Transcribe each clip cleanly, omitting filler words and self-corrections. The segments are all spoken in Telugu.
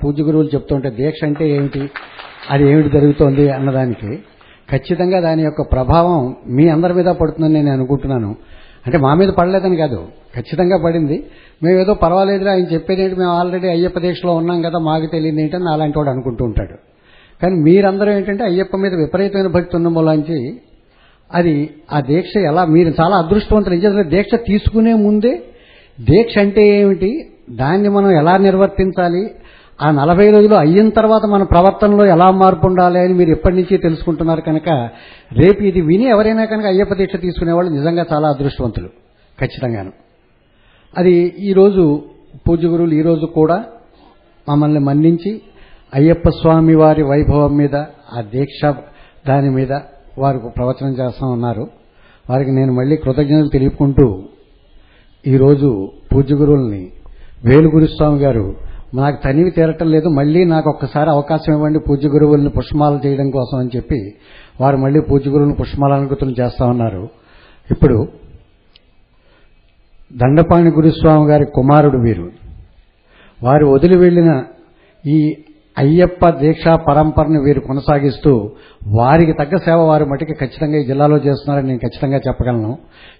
పూజ్య గురువులు చెప్తుంటే దీక్ష అంటే ఏమిటి, అది ఏమిటి జరుగుతోంది అన్నదానికి ఖచ్చితంగా దాని యొక్క ప్రభావం మీ అందరి మీద పడుతుందని నేను అనుకుంటున్నాను. అంటే మా మీద పడలేదని కాదు, ఖచ్చితంగా పడింది. మేము ఏదో పర్వాలేదురా ఆయన చెప్పేది ఏంటి, మేము ఆల్రెడీ అయ్యప్ప దీక్షలో ఉన్నాం కదా మాకు తెలియదు ఏంటని అలాంటి వాడు అనుకుంటూ ఉంటాడు. కానీ మీరందరూ ఏంటంటే అయ్యప్ప మీద విపరీతమైన భక్తి ఉన్న మూలాంచి అది ఆ దీక్ష ఎలా మీరు చాలా అదృష్టవంతులు. ఎందుకంటే దీక్ష తీసుకునే ముందే దీక్ష అంటే ఏమిటి, దాన్ని మనం ఎలా నిర్వర్తించాలి, ఆ 40 రోజులు అయిన తర్వాత మన ప్రవర్తనలో ఎలా మార్పు ఉండాలి అని మీరు ఎప్పటి నుంచి తెలుసుకుంటున్నారు. కనుక రేపు ఇది విని ఎవరైనా కనుక అయ్యప్ప దీక్ష తీసుకునేవాళ్ళు నిజంగా చాలా అదృష్టవంతులు ఖచ్చితంగాను. అది ఈరోజు పూజ్య గురువులు ఈరోజు కూడా మమ్మల్ని మన్నించి అయ్యప్ప స్వామి వారి వైభవం మీద ఆ దీక్ష దాని మీద వారు ప్రవచనం చేస్తూ ఉన్నారు. వారికి నేను మళ్ళీ కృతజ్ఞతలు తెలుపుకుంటూ ఈరోజు పూజ్య గురువుల్ని వేలుగురుస్వామి గారు నాకు తనివి తీరటం లేదు, మళ్ళీ నాకు ఒక్కసారి అవకాశం ఇవ్వండి పూజ్య గురువుల్ని పుష్పమాల చేయడం కోసం అని చెప్పి వారు మళ్ళీ పూజ్య గురువులను పుష్పమాలంకృతులు చేస్తా ఉన్నారు. ఇప్పుడు దండపాణి గురుస్వామి గారి కుమారుడు వీరు. వారు వదిలి వెళ్లిన ఈ అయ్యప్ప దీక్షా పరంపరను వీరు కొనసాగిస్తూ వారికి తగ్గ సేవ వారి మటుకి ఖచ్చితంగా ఈ జిల్లాలో చేస్తున్నారని నేను ఖచ్చితంగా చెప్పగలను.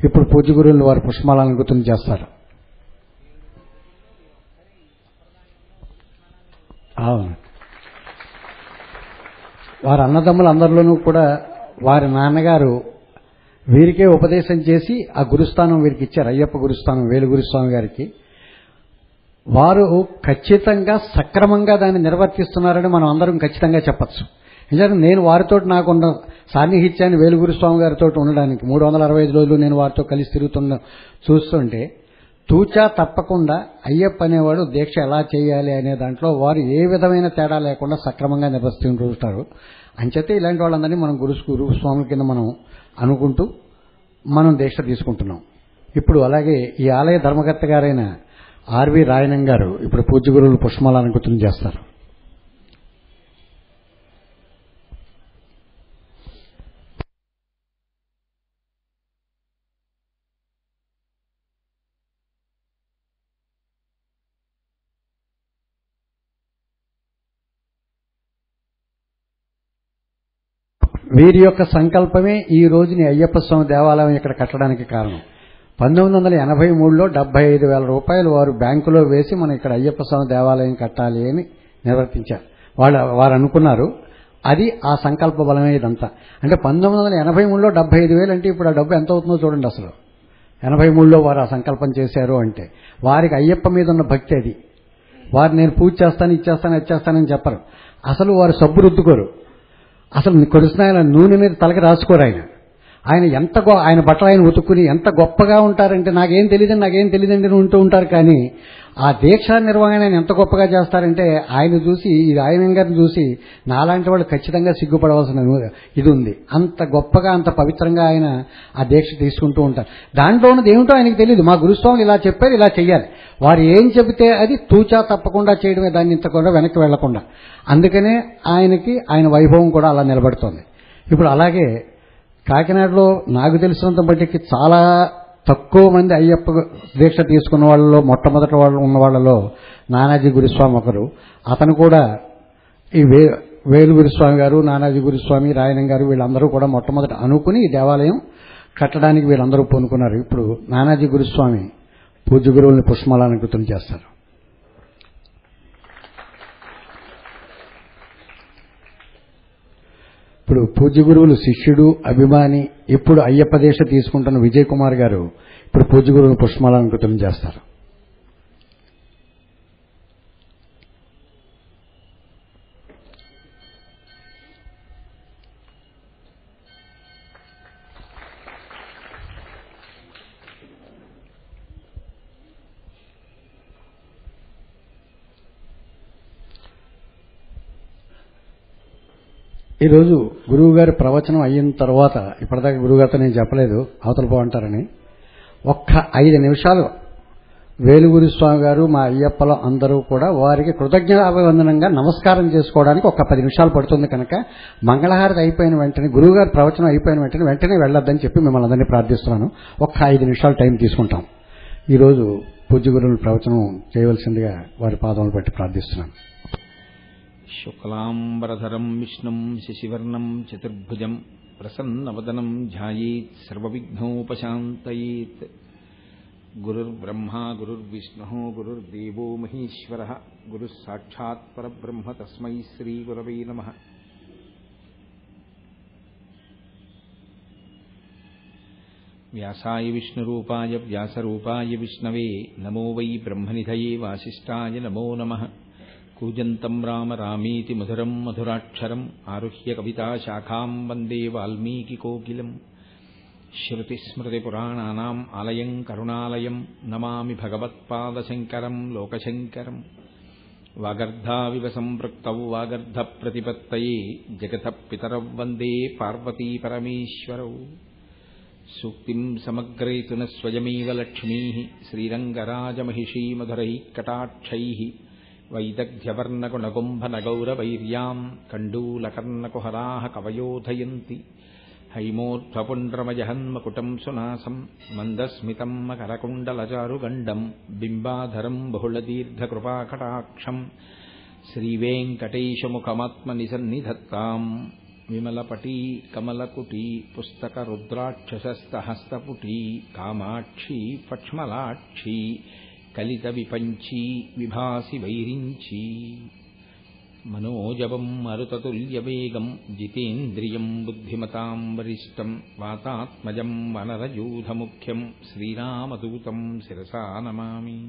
ఇప్పుడు పూజ్య గురువులు వారు పుష్పమాలంకృతులు చేస్తారు. అవును, వారి అన్నదమ్ములు అందరిలోనూ కూడా వారి నాన్నగారు వీరికే ఉపదేశం చేసి ఆ గురుస్థానం వీరికి ఇచ్చారు. అయ్యప్ప గురుస్థానం వేలుగురుస్వామి గారికి. వారు ఖచ్చితంగా సక్రమంగా దాన్ని నిర్వర్తిస్తున్నారని మనం అందరం ఖచ్చితంగా చెప్పచ్చు. ఎందుకంటే నేను వారితో నాకున్న సాన్నిహిత్యాన్ని వేలుగురుస్వామి గారితో ఉండడానికి 365 రోజులు నేను వారితో కలిసి చూస్తుంటే తూచా తప్పకుండా అయ్యప్ప అనేవాడు దీక్ష ఎలా చేయాలి అనే దాంట్లో వారు ఏ విధమైన తేడా లేకుండా సక్రమంగా నిర్వర్తిస్తుంటారు. అంచేతే ఇలాంటి వాళ్ళందరినీ మనం గురుస్వాముల కింద మనం అనుకుంటూ మనం దీక్ష తీసుకుంటున్నాం. ఇప్పుడు అలాగే ఈ ఆలయ ధర్మకర్త గారైన ఆర్వి రాయనం గారు ఇప్పుడు పూజ్య గురువులు పుష్పమాలంకృతం చేస్తారు. వీరి యొక్క సంకల్పమే ఈ రోజుని అయ్యప్ప స్వామి దేవాలయం ఇక్కడ కట్టడానికి కారణం. 1983లో 75,000 రూపాయలు వారు బ్యాంకులో వేసి మనం ఇక్కడ అయ్యప్ప స్వామి దేవాలయం కట్టాలి అని నిర్వర్తించారు. వారు అనుకున్నారు. అది ఆ సంకల్ప బలమే ఇదంతా. అంటే 1983లో 75,000 అంటే ఇప్పుడు ఆ డబ్బు ఎంత అవుతుందో చూడండి. అసలు 83లో వారు ఆ సంకల్పం చేశారు అంటే వారికి అయ్యప్ప మీద ఉన్న భక్తి అది. వారు నేను పూజ చేస్తాను ఇచ్చేస్తాను వచ్చేస్తానని చెప్పరు. అసలు వారు సబ్బు రుద్దుకోరు. అసలు కొరిసిన నూనె మీద తలకి రాసుకోరు. ఆయన ఎంత ఆయన బట్టలు ఆయన ఉతుక్కుని ఎంత గొప్పగా ఉంటారంటే నాకేం తెలియదండి ఉంటూ ఉంటారు. కానీ ఆ దీక్షా నిర్వహణ ఆయన ఎంత గొప్పగా చేస్తారంటే ఆయన చూసి ఆయన గారిని చూసి నాలాంటి వాళ్ళు ఖచ్చితంగా సిగ్గుపడవలసిన ఇది ఉంది. అంత గొప్పగా అంత పవిత్రంగా ఆయన ఆ దీక్ష తీసుకుంటూ ఉంటారు. దాంట్లో ఉన్నది ఏమిటో ఆయనకు తెలియదు. మా గురుస్వాములు ఇలా చెప్పారు, ఇలా చెయ్యాలి. వారు ఏం చెబితే అది తూచా తప్పకుండా చేయడమే, దాన్ని ఇంత కూడా వెనక్కి వెళ్లకుండా. అందుకనే ఆయనకి ఆయన వైభవం కూడా అలా నిలబడుతోంది. ఇప్పుడు అలాగే కాకినాడలో నాకు తెలిసినంత బట్టికి చాలా తక్కువ మంది అయ్యప్ప దీక్ష తీసుకున్న వాళ్ళలో మొట్టమొదటి వాళ్ళు ఉన్న వాళ్ళలో నానాజీ గురుస్వామి ఒకరు. అతను కూడా ఈ వేలు గురుస్వామి గారు, నానాజీ గురుస్వామి, రాయనం గారు వీళ్ళందరూ కూడా మొట్టమొదటి అనుకుని ఈ దేవాలయం కట్టడానికి వీళ్ళందరూ పూనుకున్నారు. ఇప్పుడు నానాజీ గురుస్వామి పూజ్య గురువుల్ని పుష్పమాలంకృతం చేస్తారు. ఇప్పుడు పూజ్య గురువులు శిష్యుడు అభిమాని ఇప్పుడు అయ్యప్ప దీక్ష తీసుకుంటున్న విజయ్ కుమార్ గారు ఇప్పుడు పూజ్య గురువులు పుష్పమాలంకృతం చేస్తారు. ఈరోజు గురువు గారి ప్రవచనం అయిన తర్వాత ఇప్పటిదాకా గురువుగారితో నేను చెప్పలేదు అవతల పోంటారని ఒక్క 5 నిమిషాలు వేలుగురుస్వామి గారు మా అయ్యప్పలో అందరూ కూడా వారికి కృతజ్ఞతాభివందనంగా నమస్కారం చేసుకోవడానికి ఒక 10 నిమిషాలు పడుతుంది. కనుక మంగళహారతి అయిపోయిన వెంటనే గురువుగారి ప్రవచనం అయిపోయిన వెంటనే వెళ్ళొద్దని చెప్పి మిమ్మల్ని అందరినీ ప్రార్థిస్తున్నాను. ఒక్క 5 నిమిషాలు టైం తీసుకుంటాం. ఈరోజు పూజ్య గురువుల ప్రవచనం చేయవలసిందిగా వారి పాదములు బట్టి ప్రార్థిస్తున్నాను. శుక్లాంబరధరం విష్ణుం శశివర్ణం చతుర్భుజం ప్రసన్నవదనం ధ్యాయేత్ సర్వవిఘ్నోపశాంతయేత్. గురుర్బ్రహ్మా గురుర్విష్ణుః గురుర్దేవో మహేశ్వరః గురుః సాక్షాత్ పరబ్రహ్మ తస్మై శ్రీ గురవే నమః. వ్యాసాయ విష్ణురూపాయ వ్యాసరూపాయ విష్ణవే నమో వై బ్రహ్మనిధయే వాసిష్ఠాయ నమో నమః. కూజంతం రామ రామేతి మధురం మధురాక్షరం ఆరుహ్య కవితాశాఖాం వందే వాల్మీకికోకిలం. శ్రుతిస్మృతిపురాణానాం ఆలయం కరుణాలయం నమామి భగవత్పాదశంకరం లోకశంకరం. వాగర్ధావివ సంపృక్తౌ వాగర్ధప్రతిపత్తయే జగతః పితరౌ వందే పార్వతీపరమేశ్వరౌ. సూక్తిం సమగ్రేతున స్వయమేవ లక్ష్మీః శ్రీరంగరాజమహిషీ మధురైః కటాక్షైః వైదగ్ధ్యవర్ణగుణగుంభనగౌరవైర్యాం కండూలకర్ణకుహరాः కవయోధయంతి. హైమోర్ధ్వపుండ్రమజహన్మకుటం సునాసం మందస్మితం మకరకుండలచారుగండం బింబాధరం బహుళదీర్ఘకృపాకటాక్షం శ్రీవేంకటేశముఖమాత్మనిసన్నిధత్తాం. విమలపటీ కమలకుటీ పుస్తకరుద్రాక్షసస్తహస్తపుటీ కామాక్షీ ఫక్ష్మలాక్షీ కలిత విపంచీ విభాసి వైరించీ. మనోజవం మరుతతుల్యవేగం జితేంద్రియం బుద్ధిమతాం వరిష్టం వాతాత్మజం వనరయూధముఖ్యం శ్రీరామదూతం శిరసా నమామి.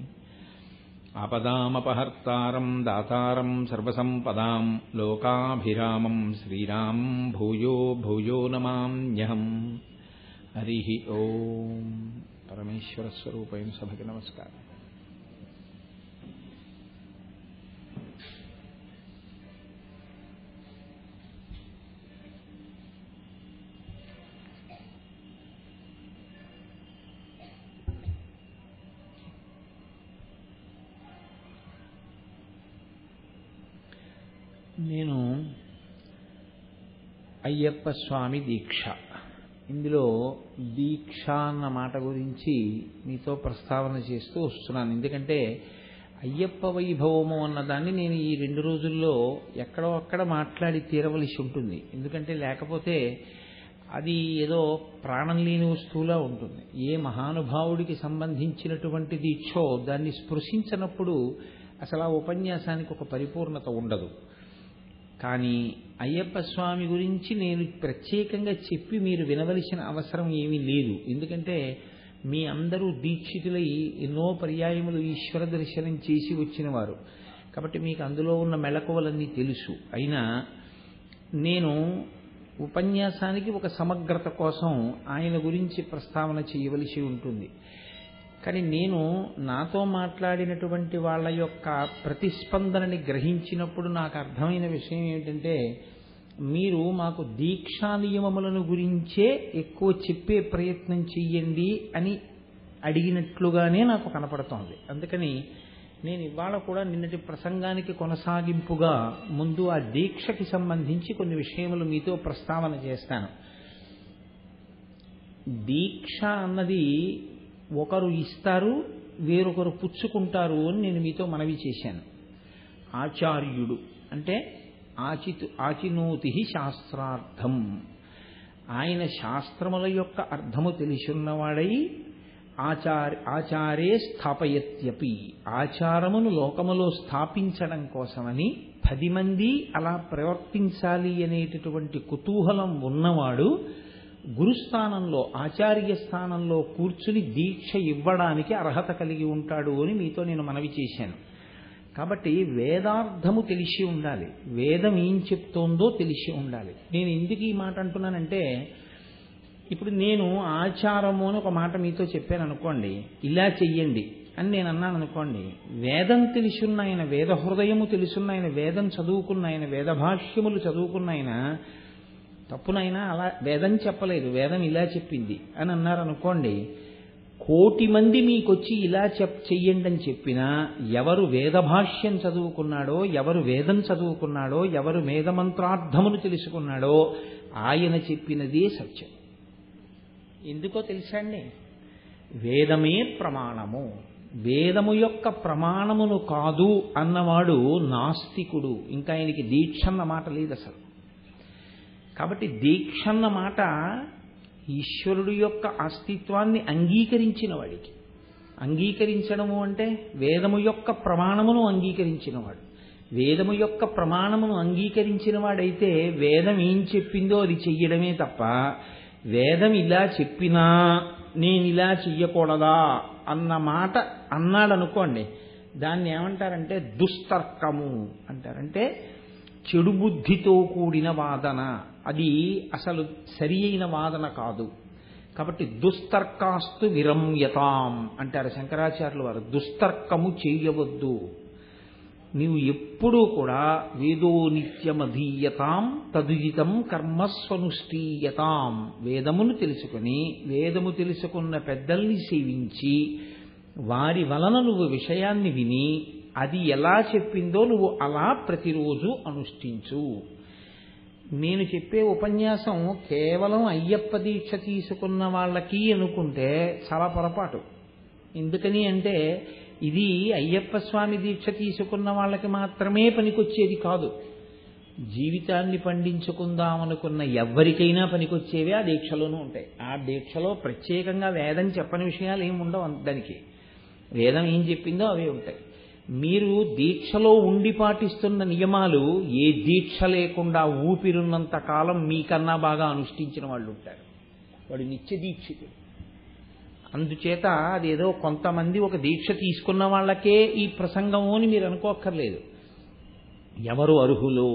ఆపదామపహర్తారం దాతారం సర్వసంపదాం లోకాభిరామం శ్రీరామం భూయో భూయో నమామ్యహం. హరి ఓం. పరమేశ్వర స్వరూపైన సభకి నమస్కారం. నేను అయ్యప్ప స్వామి దీక్ష, ఇందులో దీక్ష అన్న మాట గురించి మీతో ప్రస్తావన చేస్తూ వస్తున్నాను. ఎందుకంటే అయ్యప్ప వైభవము అన్నదాన్ని నేను ఈ 2 రోజుల్లో ఎక్కడో అక్కడ మాట్లాడి తీరవలసి ఉంటుంది. ఎందుకంటే లేకపోతే అది ఏదో ప్రాణం లేని వస్తువులా ఉంటుంది. ఏ మహానుభావుడికి సంబంధించినటువంటి దీక్షో దాన్ని స్పృశించినప్పుడు అసలు ఆ ఉపన్యాసానికి ఒక పరిపూర్ణత ఉండదు. కానీ అయ్యప్ప స్వామి గురించి నేను ప్రత్యేకంగా చెప్పి మీరు వినవలసిన అవసరం ఏమీ లేదు. ఎందుకంటే మీ అందరూ దీక్షితులై ఎన్నో పర్యాయములు ఈశ్వర దర్శనం చేసి వచ్చిన వారు కాబట్టి మీకు అందులో ఉన్న మెళకువలన్నీ తెలుసు. అయినా నేను ఉపన్యాసానికి ఒక సమగ్రత కోసం ఆయన గురించి ప్రస్తావన చేయవలసి ఉంటుంది. కానీ నేను నాతో మాట్లాడినటువంటి వాళ్ళ యొక్క ప్రతిస్పందనని గ్రహించినప్పుడు నాకు అర్థమైన విషయం ఏమిటంటే మీరు మాకు దీక్షా నియమములను గురించే ఎక్కువ చెప్పే ప్రయత్నం చెయ్యండి అని అడిగినట్లుగానే నాకు కనపడుతోంది. అందుకని నేను ఇవాళ కూడా నిన్నటి ప్రసంగానికి కొనసాగింపుగా ముందు ఆ దీక్షకి సంబంధించి కొన్ని విషయములు మీతో ప్రస్తావన చేస్తాను. దీక్ష అన్నది ఒకరు ఇస్తారు, వేరొకరు పుచ్చుకుంటారు అని నేను మీతో మనవి చేశాను. ఆచార్యుడు అంటే ఆచినోతి శాస్త్రార్థం, ఆయన శాస్త్రముల యొక్క అర్థము తెలిసిన్నవాడై ఆచారే స్థాపయత్యపి, ఆచారమును లోకములో స్థాపించడం కోసమని 10 మంది అలా ప్రవర్తించాలి అనేటటువంటి కుతూహలం ఉన్నవాడు గురుస్థానంలో ఆచార్య స్థానంలో కూర్చుని దీక్ష ఇవ్వడానికి అర్హత కలిగి ఉంటాడు అని మీతో నేను మనవి చేశాను. కాబట్టి వేదార్థము తెలిసి ఉండాలి, వేదం ఏం చెప్తోందో తెలిసి ఉండాలి. నేను ఎందుకు ఈ మాట అంటున్నానంటే ఇప్పుడు నేను ఆచారము అని ఒక మాట మీతో చెప్పాను అనుకోండి, ఇలా చెయ్యండి అని నేను అన్నాను అనుకోండి, వేదం తెలుసున్న ఆయన, వేద హృదయము తెలుసున్న ఆయన, వేదం చదువుకున్న ఆయన, వేద భాష్యములు చదువుకున్న ఆయన తప్పునైనా అలా వేదం చెప్పలేదు, వేదం ఇలా చెప్పింది అని అన్నారు అనుకోండి, 1,000,000 మంది మీకొచ్చి ఇలా చెయ్యండి అని చెప్పినా ఎవరు వేద భాష్యం చదువుకున్నాడో, ఎవరు వేదం చదువుకున్నాడో, ఎవరు వేదమంత్రార్థమును తెలుసుకున్నాడో ఆయన చెప్పినదే సత్యం. ఎందుకో తెలుసా అండి? వేదమే ప్రమాణము. వేదము యొక్క ప్రమాణమును కాదు అన్నవాడు నాస్తికుడు. ఇంకా ఆయనకి దీక్ష అన్న మాట లేదు అసలు. కాబట్టి దీక్ష అన్న మాట ఈశ్వరుడు యొక్క అస్తిత్వాన్ని అంగీకరించిన వాడికి. అంగీకరించడము అంటే వేదము యొక్క ప్రమాణమును అంగీకరించినవాడు. వేదము యొక్క ప్రమాణమును అంగీకరించిన వాడైతే వేదం ఏం చెప్పిందో అది చెయ్యడమే తప్ప, వేదం ఇలా చెప్పినా నేను ఇలా చెయ్యకూడదా అన్న మాట అన్నాడనుకోండి, దాన్ని ఏమంటారంటే దుస్తర్కము అంటారంటే చెడు బుద్ధితో కూడిన వాదన. అది అసలు సరి అయిన వాదన కాదు. కాబట్టి దుస్తర్కాస్తు విరమ్యతాం అంటారు శంకరాచార్యులు వారు. దుస్తర్కము చేయవద్దు. నీవు ఎప్పుడూ కూడా వేదో నిత్యమధీయతాం తదుజితం కర్మస్వనుష్ఠీయతాం, వేదమును తెలుసుకుని వేదము తెలుసుకున్న పెద్దల్ని సేవించి వారి వలన నువ్వు విషయాన్ని విని అది ఎలా చెప్పిందో నువ్వు అలా ప్రతిరోజు అనుష్ఠించు. నేను చెప్పే ఉపన్యాసం కేవలం అయ్యప్ప దీక్ష తీసుకున్న వాళ్ళకి అనుకుంటే చాలా పొరపాటు. ఎందుకని అంటే ఇది అయ్యప్ప స్వామి దీక్ష తీసుకున్న వాళ్ళకి మాత్రమే పనికొచ్చేది కాదు. జీవితాన్ని పండించుకుందామనుకున్న ఎవరికైనా పనికొచ్చేవి ఆ దీక్షలోనూ ఉంటాయి. ఆ దీక్షలో ప్రత్యేకంగా వేదం చెప్పని విషయాలు ఏమి ఉండవు. దానికి వేదం ఏం చెప్పిందో అవే ఉంటాయి. మీరు దీక్షలో ఉండి పాటిస్తున్న నియమాలు ఏ దీక్ష లేకుండా ఊపిరున్నంత కాలం మీకన్నా బాగా అనుష్ఠించిన వాళ్ళు ఉంటారు. వాడు నిత్య దీక్షితుడు. అందుచేత అదేదో కొంతమంది ఒక దీక్ష తీసుకున్న వాళ్ళకే ఈ ప్రసంగము అని మీరు అనుకోక్కర్లేదు. ఎవరు అర్హులో,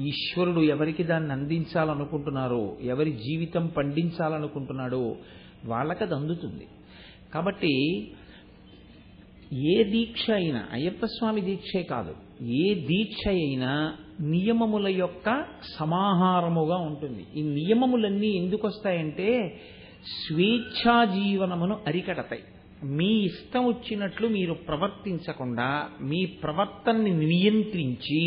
ఈశ్వరుడు ఎవరికి దాన్ని అందించాలనుకుంటున్నారో, ఎవరి జీవితం పండించాలనుకుంటున్నాడో వాళ్ళకి అది అందుతుంది. కాబట్టి ఏ దీక్ష అయినా, అయ్యప్ప స్వామి దీక్షే కాదు, ఏ దీక్ష అయినా నియమముల యొక్క సమాహారముగా ఉంటుంది. ఈ నియమములన్నీ ఎందుకు వస్తాయంటే స్వేచ్ఛా జీవనమును అరికడతాయి. మీ ఇష్టం వచ్చినట్లు మీరు ప్రవర్తించకుండా మీ ప్రవర్తనని నియంత్రించి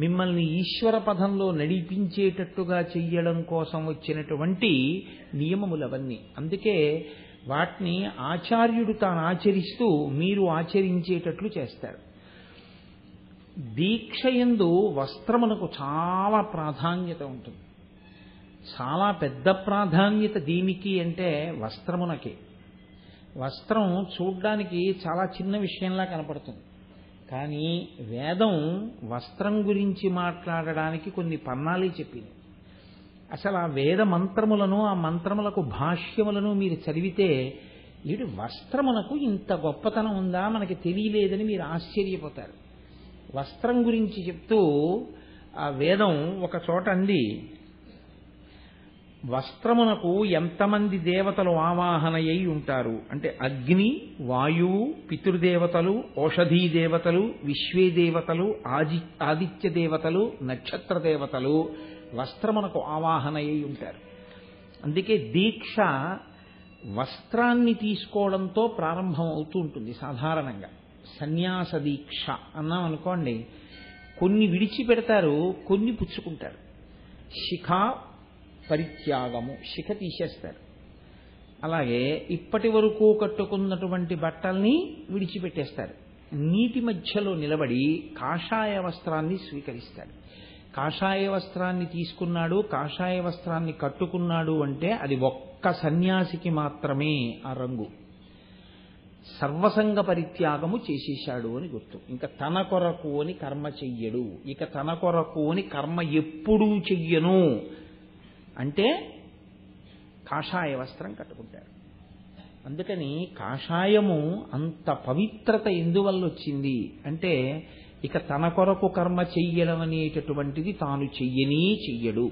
మిమ్మల్ని ఈశ్వర పదంలో నడిపించేటట్టుగా చెయ్యడం కోసం వచ్చినటువంటి నియమములవన్నీ. అందుకే వాటిని ఆచార్యుడు తాను ఆచరిస్తూ మీరు ఆచరించేటట్లు చేస్తారు. దీక్షయందు వస్త్రమునకు చాలా ప్రాధాన్యత ఉంటుంది. చాలా పెద్ద ప్రాధాన్యత దీనికి అంటే వస్త్రమునకే. వస్త్రం చూడ్డానికి చాలా చిన్న విషయంలా కనపడుతుంది, కానీ వేదం వస్త్రం గురించి మాట్లాడడానికి కొన్ని పన్నాలే చెప్పింది. అసలు ఆ వేద మంత్రములను, ఆ మంత్రములకు భాష్యములను మీరు చదివితే వీడు వస్త్రమునకు ఇంత గొప్పతనం ఉందా మనకి తెలియలేదని మీరు ఆశ్చర్యపోతారు. వస్త్రం గురించి చెప్తూ ఆ వేదం ఒక చోట అంది, వస్త్రమునకు ఎంతమంది దేవతలు ఆవాహనయ్యి ఉంటారు అంటే అగ్ని, వాయువు, పితృదేవతలు, ఔషధీ దేవతలు, విశ్వే దేవతలు, ఆదిత్య దేవతలు, నక్షత్ర దేవతలు వస్త్రమునకు ఆవాహనయ్యి ఉంటారు. అందుకే దీక్ష వస్త్రాన్ని తీసుకోవడంతో ప్రారంభం అవుతూ ఉంటుంది. సాధారణంగా సన్యాస దీక్ష అన్నాం అనుకోండి, కొన్ని విడిచిపెడతారు, కొన్ని పుచ్చుకుంటారు. శిఖ పరిత్యాగము, శిఖ తీసేస్తారు. అలాగే ఇప్పటి వరకు కట్టుకున్నటువంటి బట్టల్ని విడిచిపెట్టేస్తారు. నీటి మధ్యలో నిలబడి కాషాయ వస్త్రాన్ని స్వీకరిస్తాడు. కాషాయ వస్త్రాన్ని తీసుకున్నాడు, కాషాయ వస్త్రాన్ని కట్టుకున్నాడు అంటే అది ఒక్క సన్యాసికి మాత్రమే ఆ రంగు. సర్వసంగ పరిత్యాగము చేసేశాడు అని గుర్తు. ఇంకా తన కొరకు అని కర్మ చెయ్యడు. ఇక తన కొరకు అని కర్మ ఎప్పుడూ చెయ్యను అంటే కాషాయ వస్త్రం కట్టుకుంటారు. అందుకని కాషాయము అంత పవిత్రత ఎందువల్ల వచ్చింది అంటే ఇక తన కొరకు కర్మ చెయ్యడం అనేటటువంటిది తాను చెయ్యడు.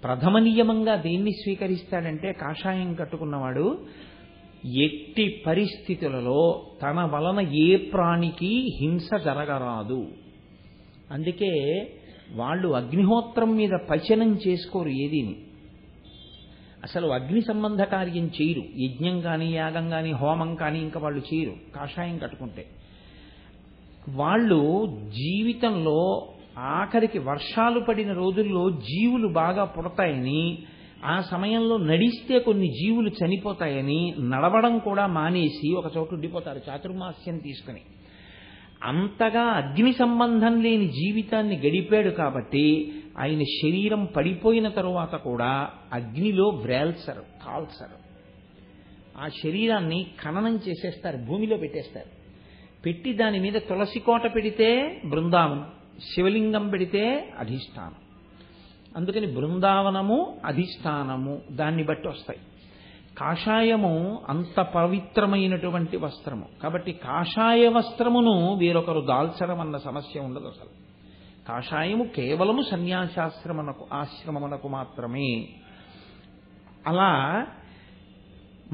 ప్రథమ నియమంగా దేన్ని స్వీకరిస్తాడంటే కాషాయం కట్టుకున్నవాడు ఎట్టి పరిస్థితులలో తన వలన ఏ ప్రాణికి హింస జరగరాదు. అందుకే వాళ్ళు అగ్నిహోత్రం మీద పచనం చేసుకోరు ఏదీని. అసలు అగ్ని సంబంధ కార్యం చేయరు. యజ్ఞం కానీ, యాగం కానీ, హోమం కానీ ఇంకా వాళ్ళు చేయరు కాషాయం కట్టుకుంటే. వాళ్ళు జీవితంలో ఆఖరికి వర్షాలు పడిన రోజుల్లో జీవులు బాగా పుడతాయని ఆ సమయంలో నడిస్తే కొన్ని జీవులు చనిపోతాయని నడవడం కూడా మానేసి ఒక చోట ఉండిపోతారు చాతుర్మాస్యం తీసుకుని. అంతగా అగ్ని సంబంధం లేని జీవితాన్ని గడిపాడు కాబట్టి ఆయన శరీరం పడిపోయిన తరువాత కూడా అగ్నిలో వ్రేల్చరు, కాల్చరు. ఆ శరీరాన్ని ఖననం చేసేస్తారు, భూమిలో పెట్టేస్తారు. పెట్టి దాని మీద తులసి కోట పెడితే బృందావనం, శివలింగం పెడితే అధిష్టానం. అందుకని బృందావనము అధిష్టానము దాన్ని బట్టి వస్తాయి. కాషాయము అంత పవిత్రమైనటువంటి వస్త్రము కాబట్టి కాషాయ వస్త్రమును వేరొకరు దాల్చడం అన్న సమస్య ఉండదు అసలు. కాషాయము కేవలము ఆశ్రమమునకు మాత్రమే. అలా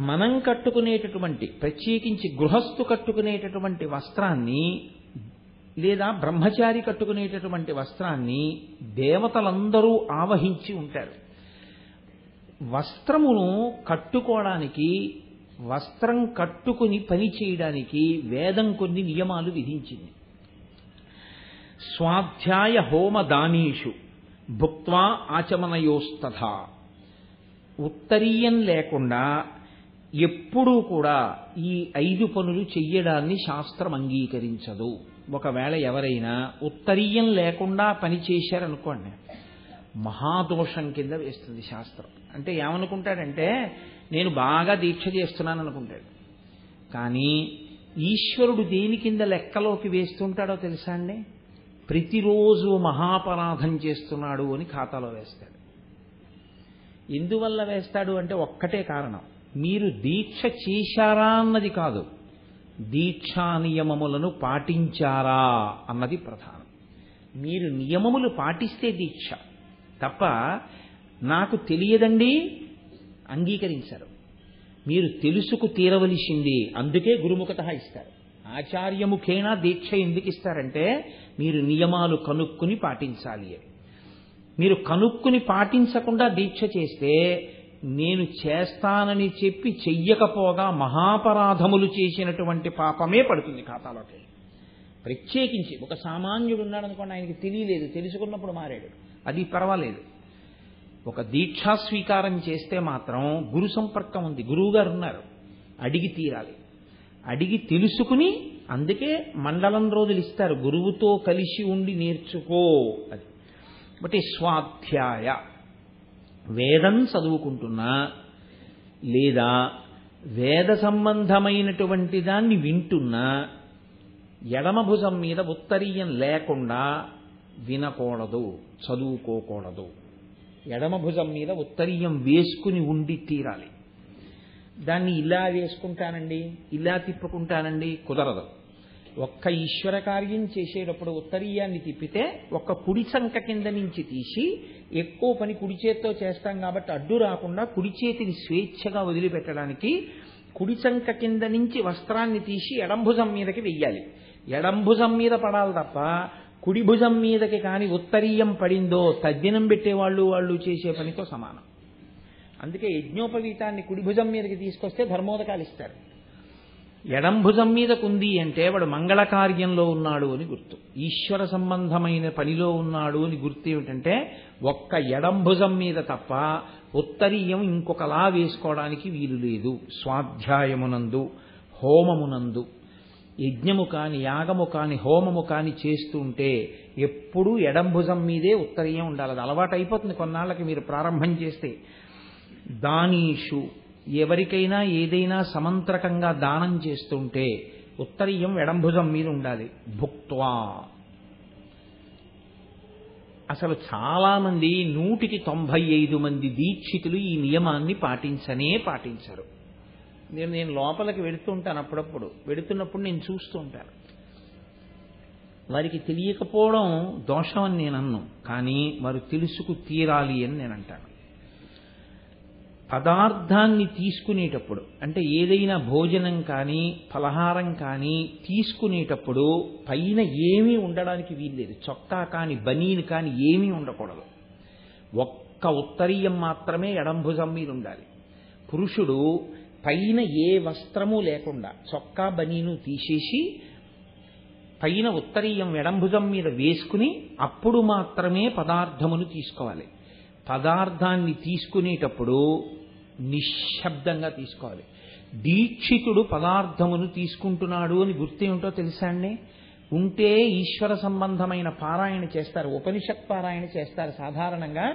మనం కట్టుకునేటటువంటి, ప్రత్యేకించి గృహస్థు కట్టుకునేటటువంటి వస్త్రాన్ని లేదా బ్రహ్మచారి కట్టుకునేటటువంటి వస్త్రాన్ని దేవతలందరూ ఆవహించి ఉంటారు. వస్త్రమును కట్టుకోవడానికి, వస్త్రం కట్టుకుని పని చేయడానికి వేదం కొన్ని నియమాలు విధించింది. స్వాధ్యాయ హోమ దానీషు భుక్త్వా ఆచమనయోస్తథా. ఉత్తరీయం లేకుండా ఎప్పుడూ కూడా ఈ 5 పనులు చెయ్యడాన్ని శాస్త్రం అంగీకరించదు. ఒకవేళ ఎవరైనా ఉత్తరీయం లేకుండా పని చేశారనుకోండి, మహాదోషం కింద వేస్తుంది శాస్త్రం. అంటే ఏమనుకుంటాడంటే నేను బాగా దీక్ష చేస్తున్నాను అనుకుంటాడు. కానీ ఈశ్వరుడు దేని కింద లెక్కలోకి వేస్తుంటాడో తెలుసా అండి? ప్రతిరోజు మహాపరాధం చేస్తున్నాడు అని ఖాతాలో వేస్తాడు. ఎందువల్ల వేస్తాడు అంటే ఒక్కటే కారణం, మీరు దీక్ష చేశారా అన్నది కాదు, దీక్షా నియమములను పాటించారా అన్నది ప్రధానం. మీరు నియమములు పాటిస్తే దీక్ష తప్ప నాకు తెలియదండి అంగీకరించారు. మీరు తెలుసుకు తీరవలసింది, అందుకే గురుముఖత ఇస్తారు. ఆచార్యముఖేనా దీక్ష ఎందుకు ఇస్తారంటే మీరు నియమాలు కనుక్కుని పాటించాలి అని. మీరు కనుక్కుని పాటించకుండా దీక్ష చేస్తే నేను చేస్తానని చెప్పి చెయ్యకపోగా మహాపరాధములు చేసినటువంటి పాపమే పడుతుంది ఖాతాలోకి. ప్రత్యేకించి ఒక సామాన్యుడు ఉన్నాడు అనుకోండి, ఆయనకి తెలియలేదు, తెలుసుకున్నప్పుడు మారాడు, అది పర్వాలేదు. ఒక దీక్షా స్వీకారం చేస్తే మాత్రం గురు సంపర్కం ఉంది, గురువు గారు ఉన్నారు, అడిగి తీరాలి. అడిగి తెలుసుకుని, అందుకే మండలం రోజులు ఇస్తారు, గురువుతో కలిసి ఉండి నేర్చుకో అది. బట్టి స్వాధ్యాయ, వేదం చదువుకుంటున్నా లేదా వేద సంబంధమైనటువంటి దాన్ని వింటున్నా ఎడమ భుజం మీద ఉత్తరీయం లేకుండా వినకూడదు, చదువుకోకూడదు. ఎడమ భుజం మీద ఉత్తరీయం వేసుకుని ఉండి తీరాలి. దాన్ని ఇలా వేసుకుంటానండి, ఇలా తిప్పుకుంటానండి కుదరదు. ఒక్క ఈశ్వర కార్యం చేసేటప్పుడు ఉత్తరీయాన్ని తిప్పితే ఒక్క కుడి చంక కింద నుంచి తీసి, ఎక్కువ పని కుడి చేత్తో చేస్తాం కాబట్టి అడ్డు రాకుండా కుడి చేతిని స్వేచ్ఛగా వదిలిపెట్టడానికి కుడి చంక కింద నుంచి వస్త్రాన్ని తీసి ఎడంభుజం మీదకి వెయ్యాలి. ఎడంభుజం మీద పడాలి తప్ప కుడి భుజం మీదకి కాని ఉత్తరీయం పడిందో తద్దినం పెట్టేవాళ్ళు వాళ్ళు చేసే పనితో సమానం. అందుకే యజ్ఞోపవీతాన్ని కుడి భుజం మీదకి తీసుకొస్తే ధర్మోదకాలు ఇస్తారు. ఎడంభుజం మీదకుంది అంటే వాడు మంగళ కార్యంలో ఉన్నాడు అని గుర్తు, ఈశ్వర సంబంధమైన పనిలో ఉన్నాడు అని గుర్తు. ఏమిటంటే ఒక్క ఎడంభుజం మీద తప్ప ఉత్తరీయం ఇంకొకలా వేసుకోవడానికి వీలు లేదు. స్వాధ్యాయమునందు, హోమమునందు, యజ్ఞము కాని యాగము కాని హోమము కాని చేస్తుంటే ఎప్పుడూ ఎడంభుజం మీదే ఉత్తరీయం ఉండాలి. అది అలవాటు అయిపోతుంది కొన్నాళ్ళకి మీరు ప్రారంభం చేస్తే. దానీషు, ఎవరికైనా ఏదైనా సమంత్రకంగా దానం చేస్తుంటే ఉత్తరీయం ఎడంభుజం మీద ఉండాలి. భుక్త్వా, అసలు చాలా మంది 195 మంది దీక్షితులు ఈ నియమాన్ని పాటించరు. నేను లోపలికి వెడుతుంటాను, అప్పుడప్పుడు వెడుతున్నప్పుడు నేను చూస్తూ ఉంటాను. వారికి తెలియకపోవడం దోషం అని నేను అన్ను, కానీ వారు తెలుసుకు తీరాలి అని నేను అంటాను. పదార్థాన్ని తీసుకునేటప్పుడు, అంటే ఏదైనా భోజనం కానీ ఫలహారం కానీ తీసుకునేటప్పుడు పైన ఏమీ ఉండడానికి వీల్లేదు. చొక్కా కానీ బనీన్ కానీ ఏమీ ఉండకూడదు. ఒక్క ఉత్తరీయం మాత్రమే ఎడంభుజం మీద ఉండాలి. పురుషుడు పైన ఏ వస్త్రము లేకుండా చొక్కా బనీను తీసేసి పైన ఉత్తరీయం ఎడంభుజం మీద వేసుకుని అప్పుడు మాత్రమే పదార్థమును తీసుకోవాలి. పదార్థాన్ని తీసుకునేటప్పుడు నిశ్శబ్దంగా తీసుకోవాలి. దీక్షితుడు పదార్థమును తీసుకుంటున్నాడు అని గుర్తేమిటో తెలుసా అండి? ఉంటే ఈశ్వర సంబంధమైన పారాయణ చేస్తారు, ఉపనిషత్ పారాయణ చేస్తారు. సాధారణంగా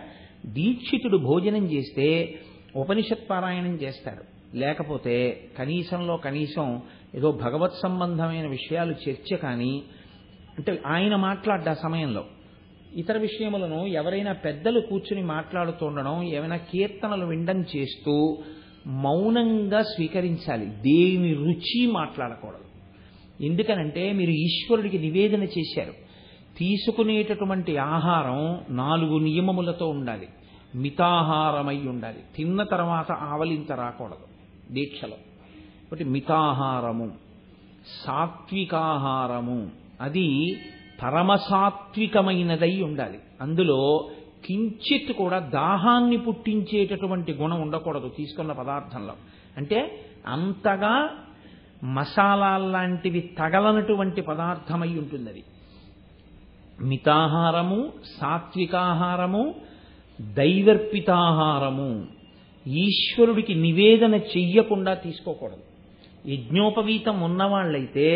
దీక్షితుడు భోజనం చేస్తే ఉపనిషత్ పారాయణం చేస్తారు. లేకపోతే కనీసంలో కనీసం ఏదో భగవత్ సంబంధమైన విషయాలు చర్చ కానీ, అంటే ఆయన మాట్లాడ్డ సమయంలో ఇతర విషయములను ఎవరైనా పెద్దలు కూర్చుని మాట్లాడుతుండడం, ఏమైనా కీర్తనలు వినడం చేస్తూ మౌనంగా స్వీకరించాలి. దేని రుచి మాట్లాడకూడదు. ఎందుకనంటే మీరు ఈశ్వరుడికి నివేదన చేశారు. తీసుకునేటటువంటి ఆహారం 4 నియమములతో ఉండాలి. మితాహారమై ఉండాలి. తిన్న తర్వాత ఆవలింత రాకూడదు దీక్షలో. ఒకటి మితాహారము, సాత్వికాహారము, అది పరమసాత్వికమైనదై ఉండాలి. అందులో కించిత్ కూడా దాహాన్ని పుట్టించేటటువంటి గుణం ఉండకూడదు తీసుకున్న పదార్థంలో. అంటే అంతగా మసాలాల్లాంటివి తగలనటువంటి పదార్థమై ఉంటుంది అది. మితాహారము, సాత్వికాహారము, దైవర్పితాహారము. ఈశ్వరుడికి నివేదన చెయ్యకుండా తీసుకోకూడదు. యజ్ఞోపవీతం ఉన్నవాళ్ళైతే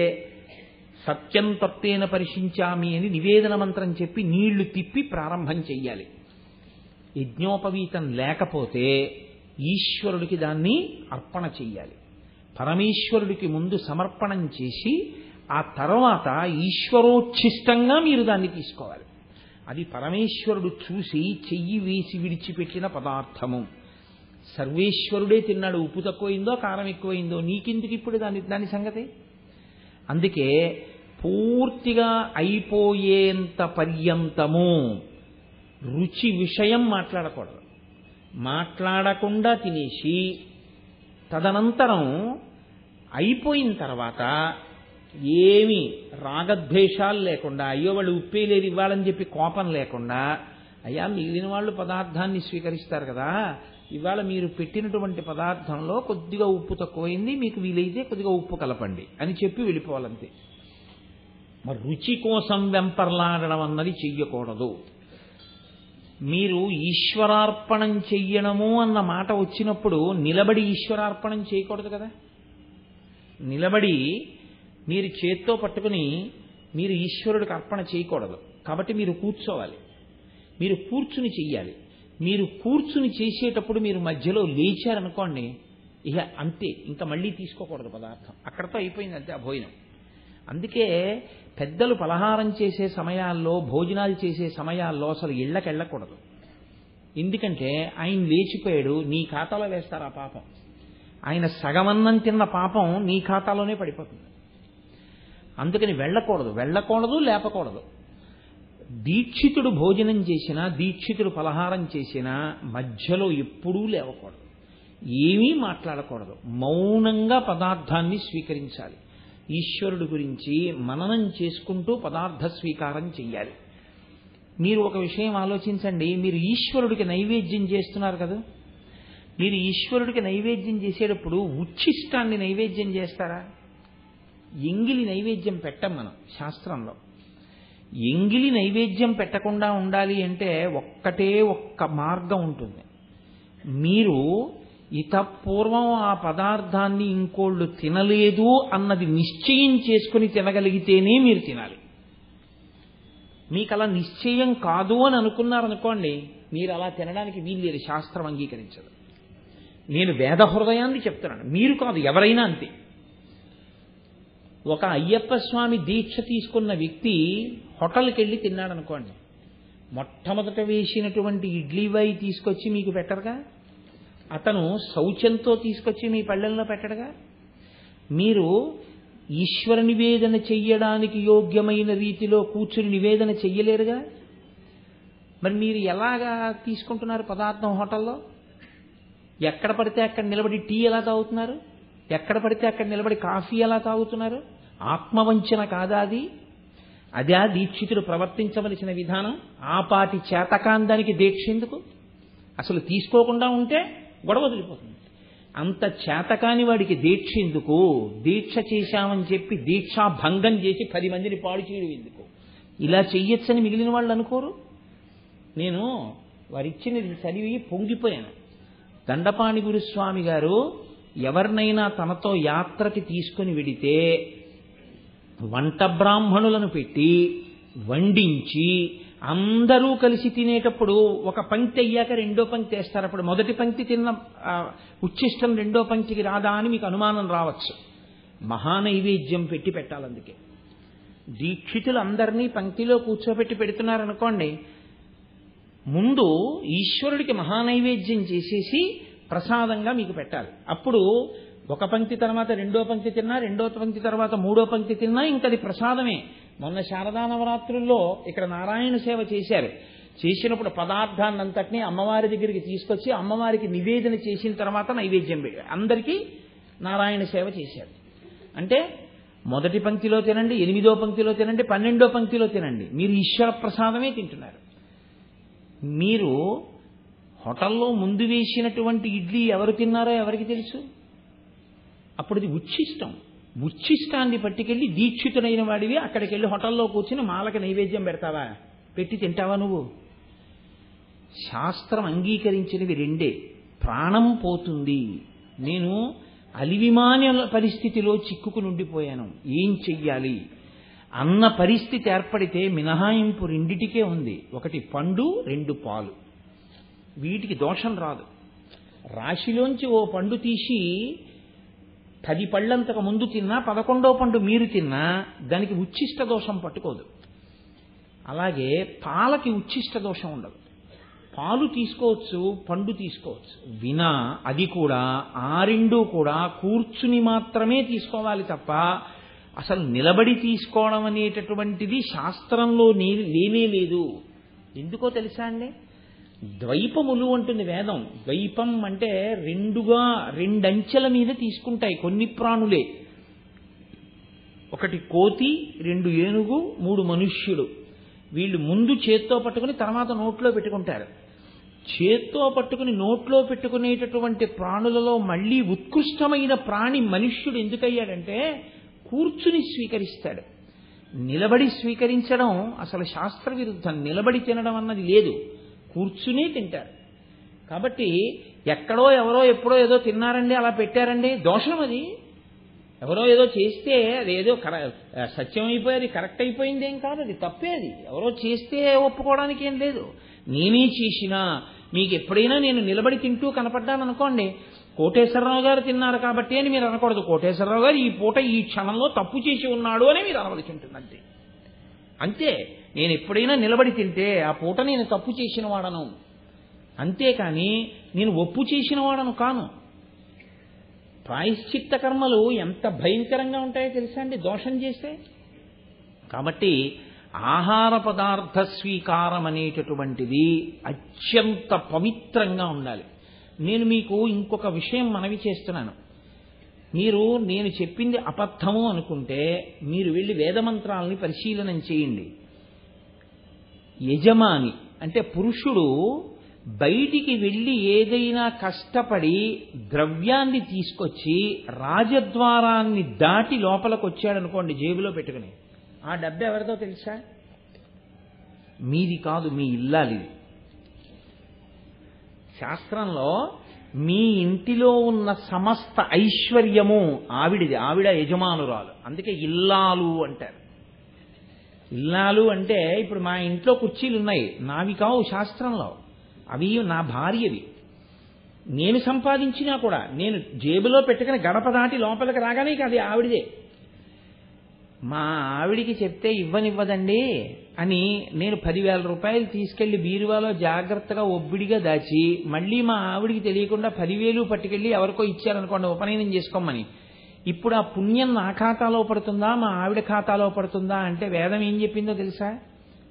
సత్యం తప్పేన పరిశించామి అని నివేదన మంత్రం చెప్పి నీళ్లు తిప్పి ప్రారంభం చెయ్యాలి. యజ్ఞోపవీతం లేకపోతే ఈశ్వరుడికి దాన్ని అర్పణ చెయ్యాలి. పరమేశ్వరుడికి ముందు సమర్పణం చేసి ఆ తర్వాత ఈశ్వరోచ్ఛిష్టంగా మీరు దాన్ని తీసుకోవాలి. అది పరమేశ్వరుడు చూసి చెయ్యి వేసి విడిచిపెట్టిన పదార్థము. సర్వేశ్వరుడే తిన్నాడు, ఉప్పు తక్కువైందో కారం ఎక్కువైందో నీకెందుకు ఇప్పుడు దాని సంగతి? అందుకే పూర్తిగా అయిపోయేంత పర్యంతము రుచి విషయం మాట్లాడకూడదు. మాట్లాడకుండా తినేసి తదనంతరం అయిపోయిన తర్వాత ఏమి రాగద్వేషాలు లేకుండా, అయ్యో వాళ్ళు ఉప్పే లేదు ఇవ్వాలని చెప్పి కోపం లేకుండా, అయ్యా మిగిలిన వాళ్ళు పదార్థాన్ని స్వీకరిస్తారు కదా, ఇవాళ మీరు పెట్టినటువంటి పదార్థంలో కొద్దిగా ఉప్పు తక్కువైంది, మీకు వీలైతే కొద్దిగా ఉప్పు కలపండి అని చెప్పి వెళ్ళిపోవాలంతే. మరి రుచి కోసం వెంపర్లాడడం అన్నది చెయ్యకూడదు. మీరు ఈశ్వరార్పణం చెయ్యడము అన్న మాట వచ్చినప్పుడు నిలబడి ఈశ్వరార్పణం చేయకూడదు కదా. నిలబడి మీరు చేత్తో పట్టుకుని మీరు ఈశ్వరుడికి అర్పణ చేయకూడదు. కాబట్టి మీరు కూర్చోవాలి, మీరు కూర్చుని చెయ్యాలి. మీరు కూర్చుని చేసేటప్పుడు మీరు మధ్యలో లేచారనుకోండి, ఇక అంతే, ఇంకా మళ్ళీ తీసుకోకూడదు పదార్థం, అక్కడతో అయిపోయింది అంతే ఆ భోజనం. అందుకే పెద్దలు పలహారం చేసే సమయాల్లో, భోజనాలు చేసే సమయాల్లో అసలు ఇళ్ళకి వెళ్ళకూడదు. ఎందుకంటే ఆయన లేచిపోయాడు, నీ ఖాతాలో వేస్తారు ఆ పాపం. ఆయన సగమన్నం తిన్న పాపం నీ ఖాతాలోనే పడిపోతుంది. అందుకని వెళ్ళకూడదు, లేపకూడదు. దీక్షితుడు భోజనం చేసినా, దీక్షితుడు పలహారం చేసినా మధ్యలో ఎప్పుడూ లేవకూడదు, ఏమీ మాట్లాడకూడదు. మౌనంగా పదార్థాన్ని స్వీకరించాలి. ఈశ్వరుడు గురించి మననం చేసుకుంటూ పదార్థ స్వీకారం చెయ్యాలి. మీరు ఒక విషయం ఆలోచించండి, మీరు ఈశ్వరుడికి నైవేద్యం చేస్తున్నారు కదా, మీరు ఈశ్వరుడికి నైవేద్యం చేసేటప్పుడు ఉచ్ఛిష్టాన్ని నైవేద్యం చేస్తారా? ఎంగిలి నైవేద్యం పెట్టం మనం శాస్త్రంలో. ఎంగిలి నైవేద్యం పెట్టకుండా ఉండాలి అంటే ఒక్క మార్గం ఉంటుంది. మీరు ఇతపూర్వం ఆ పదార్థాన్ని ఇంకోళ్ళు తినలేదు అన్నది నిశ్చయం చేసుకుని తినగలిగితేనే మీరు తినాలి. మీకు అలా నిశ్చయం కాదు అని అనుకున్నారనుకోండి, మీరు అలా తినడానికి వీల్లేదు, శాస్త్రం అంగీకరించదు. నేను వేద హృదయాన్ని చెప్తున్నాను, మీరు కాదు, ఎవరైనా అంతే. ఒక అయ్యప్ప స్వామి దీక్ష తీసుకున్న వ్యక్తి హోటల్కి వెళ్ళి తిన్నాడు అనుకోండి, మొట్టమొదట వేసినటువంటి ఇడ్లీవాయి తీసుకొచ్చి మీకు పెట్టరుగా, అతను శౌచంతో తీసుకొచ్చి మీ పళ్ళెల్లో పెట్టడుగా. మీరు ఈశ్వర నివేదన చెయ్యడానికి యోగ్యమైన రీతిలో కూర్చుని నివేదన చెయ్యలేరుగా. మరి మీరు ఎలాగా తీసుకుంటున్నారు పదార్థం హోటల్లో? ఎక్కడ పడితే అక్కడ నిలబడి టీ ఎలా తాగుతున్నారు? ఎక్కడ పడితే అక్కడ నిలబడి కాఫీ ఎలా తాగుతున్నారు? ఆత్మవంచన కాదా అది? అదే దీక్షితుడు ప్రవర్తించవలసిన విధానం. ఆపాటి చేతకాందానికి దీక్ష ఎందుకు? అసలు తీసుకోకుండా ఉంటే గొడవ వదిలిపోతుంది. అంత చేతకాని వాడికి దీక్ష ఎందుకు? దీక్ష చేశామని చెప్పి దీక్షా భంగం చేసి 10 మందిని పాడు చేయడం ఎందుకు? ఇలా చెయ్యొచ్చని మిగిలిన వాళ్ళు అనుకోరు. నేను వారిచ్చినది చదివి పొంగిపోయాను. దండపాణి గురుస్వామి గారు ఎవరినైనా తనతో యాత్రకి తీసుకుని వెడితే వంట బ్రాహ్మణులను పెట్టి వండించి అందరూ కలిసి తినేటప్పుడు ఒక పంక్తి అయ్యాక రెండో పంక్తి వేస్తారు. అప్పుడు మొదటి పంక్తి తిన్న ఉచ్ఛిష్టం రెండో పంక్తికి రాదా అని మీకు అనుమానం రావచ్చు. మహానైవేద్యం పెట్టి పెట్టాలి. అందుకే దీక్షితులు అందరినీ పంక్తిలో కూర్చోబెట్టి పెడుతున్నారనుకోండి, ముందు ఈశ్వరుడికి మహానైవేద్యం చేసేసి ప్రసాదంగా మీకు పెట్టాలి. అప్పుడు ఒక పంక్తి తర్వాత రెండో పంక్తి తిన్నా, రెండో పంక్తి తర్వాత మూడో పంక్తి తిన్నా ఇంకది ప్రసాదమే. మొన్న శారదా నవరాత్రుల్లో ఇక్కడ నారాయణ సేవ చేశారు. చేసినప్పుడు పదార్థాన్నంతటినీ అమ్మవారి దగ్గరికి తీసుకొచ్చి అమ్మవారికి నివేదన చేసిన తర్వాత నైవేద్యం అందరికీ నారాయణ సేవ చేశారు. అంటే మొదటి పంక్తిలో తినండి, 8వ పంక్తిలో తినండి, 12వ పంక్తిలో తినండి, మీరు ఈశ్వర ప్రసాదమే తింటున్నారు. మీరు హోటల్లో ముందు వేసినటువంటి ఇడ్లీ ఎవరు తిన్నారో ఎవరికి తెలుసు? అప్పుడు ఇది ఉచ్ఛిష్టం. ఉచ్ఛిష్టాన్ని పట్టుకెళ్ళి దీక్షితుడైన వాడివి అక్కడికి వెళ్ళి హోటల్లో కూర్చుని మాలకి నైవేద్యం పెడతావా? పెట్టి తింటావా నువ్వు? శాస్త్రం అంగీకరించినవి రెండే. ప్రాణం పోతుంది, నేను అలివిమాని పరిస్థితిలో చిక్కుకుని ఉండిపోయాను, ఏం చెయ్యాలి అన్న పరిస్థితి ఏర్పడితే మినహాయింపు రెండిటికే ఉంది. ఒకటి పండు, 2 పాలు. వీటికి దోషం రాదు. రాశిలోంచి ఓ పండు తీసి 10 పళ్ళంతకు ముందు తిన్నా 11వ పండు మీరు తిన్నా దానికి ఉచ్ఛిష్ట దోషం పట్టుకోదు. అలాగే పాలకి ఉచ్ఛిష్ట దోషం ఉండదు. పాలు తీసుకోవచ్చు, పండు తీసుకోవచ్చు. వినా అది కూడా ఆ రెండూ కూడా కూర్చుని మాత్రమే తీసుకోవాలి తప్ప అసలు నిలబడి తీసుకోవడం అనేటటువంటిది శాస్త్రంలో లేనే లేదు. ఎందుకో తెలుసా అండి? ద్వైపములు అంటుంది వేదం. ద్వైపం అంటే రెండంచెల మీద తీసుకుంటాయి కొన్ని ప్రాణులే. ఒకటి కోతి, 2 ఏనుగు, 3 మనుష్యుడు. వీళ్ళు ముందు చేత్తో పట్టుకుని తర్వాత నోట్లో పెట్టుకుంటారు. చేత్తో పట్టుకుని నోట్లో పెట్టుకునేటటువంటి ప్రాణులలో మళ్ళీ ఉత్కృష్టమైన ప్రాణి మనుష్యుడు ఎందుకయ్యాడంటే కూర్చుని స్వీకరిస్తాడు. నిలబడి స్వీకరించడం అసలు శాస్త్ర విరుద్ధం. నిలబడి తినడం అన్నది లేదు, కూర్చునే తింటారు. కాబట్టి ఎక్కడో ఎవరో ఎప్పుడో ఏదో తిన్నారండి, అలా పెట్టారండి, దోషం అది. ఎవరో ఏదో చేస్తే అదేదో సత్యం అయిపోయి అది కరెక్ట్ అయిపోయింది ఏం కాదు, అది తప్పే. అది ఎవరో చేస్తే ఒప్పుకోవడానికి ఏం లేదు. నేనే చేసినా మీకు ఎప్పుడైనా నేను నిలబడి తింటూ కనపడ్డాను అనుకోండి, కోటేశ్వరరావు గారు తిన్నారు కాబట్టి అని మీరు అనకూడదు. కోటేశ్వరరావు గారు ఈ పూట ఈ క్షణంలో తప్పు చేసి ఉన్నాడు అని మీరు అనవలసి ఉంటుంది. అంతే అంతే. నేను ఎప్పుడైనా నిలబడి తింటే ఆ పూట నేను తప్పు చేసిన వాడను, అంతేకాని నేను ఒప్పు చేసిన వాడను కాను. ప్రాయశ్చిత్త కర్మలు ఎంత భయంకరంగా ఉంటాయో తెలుసా అండి దోషం చేస్తే. కాబట్టి ఆహార పదార్థ స్వీకారం అనేటటువంటిది అత్యంత పవిత్రంగా ఉండాలి. నేను మీకు ఇంకొక విషయం మనవి చేస్తున్నాను. మీరు నేను చెప్పింది అబద్ధము అనుకుంటే మీరు వెళ్ళి వేదమంత్రాలని పరిశీలనం చేయండి. యజమాని అంటే పురుషుడు బయటికి వెళ్ళి ఏదైనా కష్టపడి ద్రవ్యాన్ని తీసుకొచ్చి రాజద్వారాన్ని దాటి లోపలికి వచ్చాడనుకోండి జేబులో పెట్టుకుని, ఆ డబ్బు ఎవరిదో తెలుసా? మీది కాదు, మీ ఇల్లాలిది. శాస్త్రంలో మీ ఇంటిలో ఉన్న సమస్త ఐశ్వర్యము ఆవిడిది, ఆవిడ యజమానురాలు. అందుకే ఇల్లాలు అంటారు. ఇల్లాలు అంటే ఇప్పుడు మా ఇంట్లో కుర్చీలు ఉన్నాయి, నావి కావు శాస్త్రంలో, అవి నా భార్యవి. నేను సంపాదించినా కూడా నేను జేబులో పెట్టుకుని గడప దాటి లోపలికి రాగానే అది ఆవిడిదే. మా ఆవిడికి చెప్తే ఇవ్వనివ్వదండి అని నేను 10,000 రూపాయలు తీసుకెళ్లి బీరువాలో జాగ్రత్తగా ఒబ్బిడిగా దాచి మళ్ళీ మా ఆవిడికి తెలియకుండా 10,000 పట్టుకెళ్ళి ఎవరికో ఇచ్చారనుకోండి ఉపనయనం చేసుకోమని, ఇప్పుడు ఆ పుణ్యం నా ఖాతాలో పడుతుందా మా ఆవిడ ఖాతాలో పడుతుందా అంటే వేదం ఏం చెప్పిందో తెలుసా?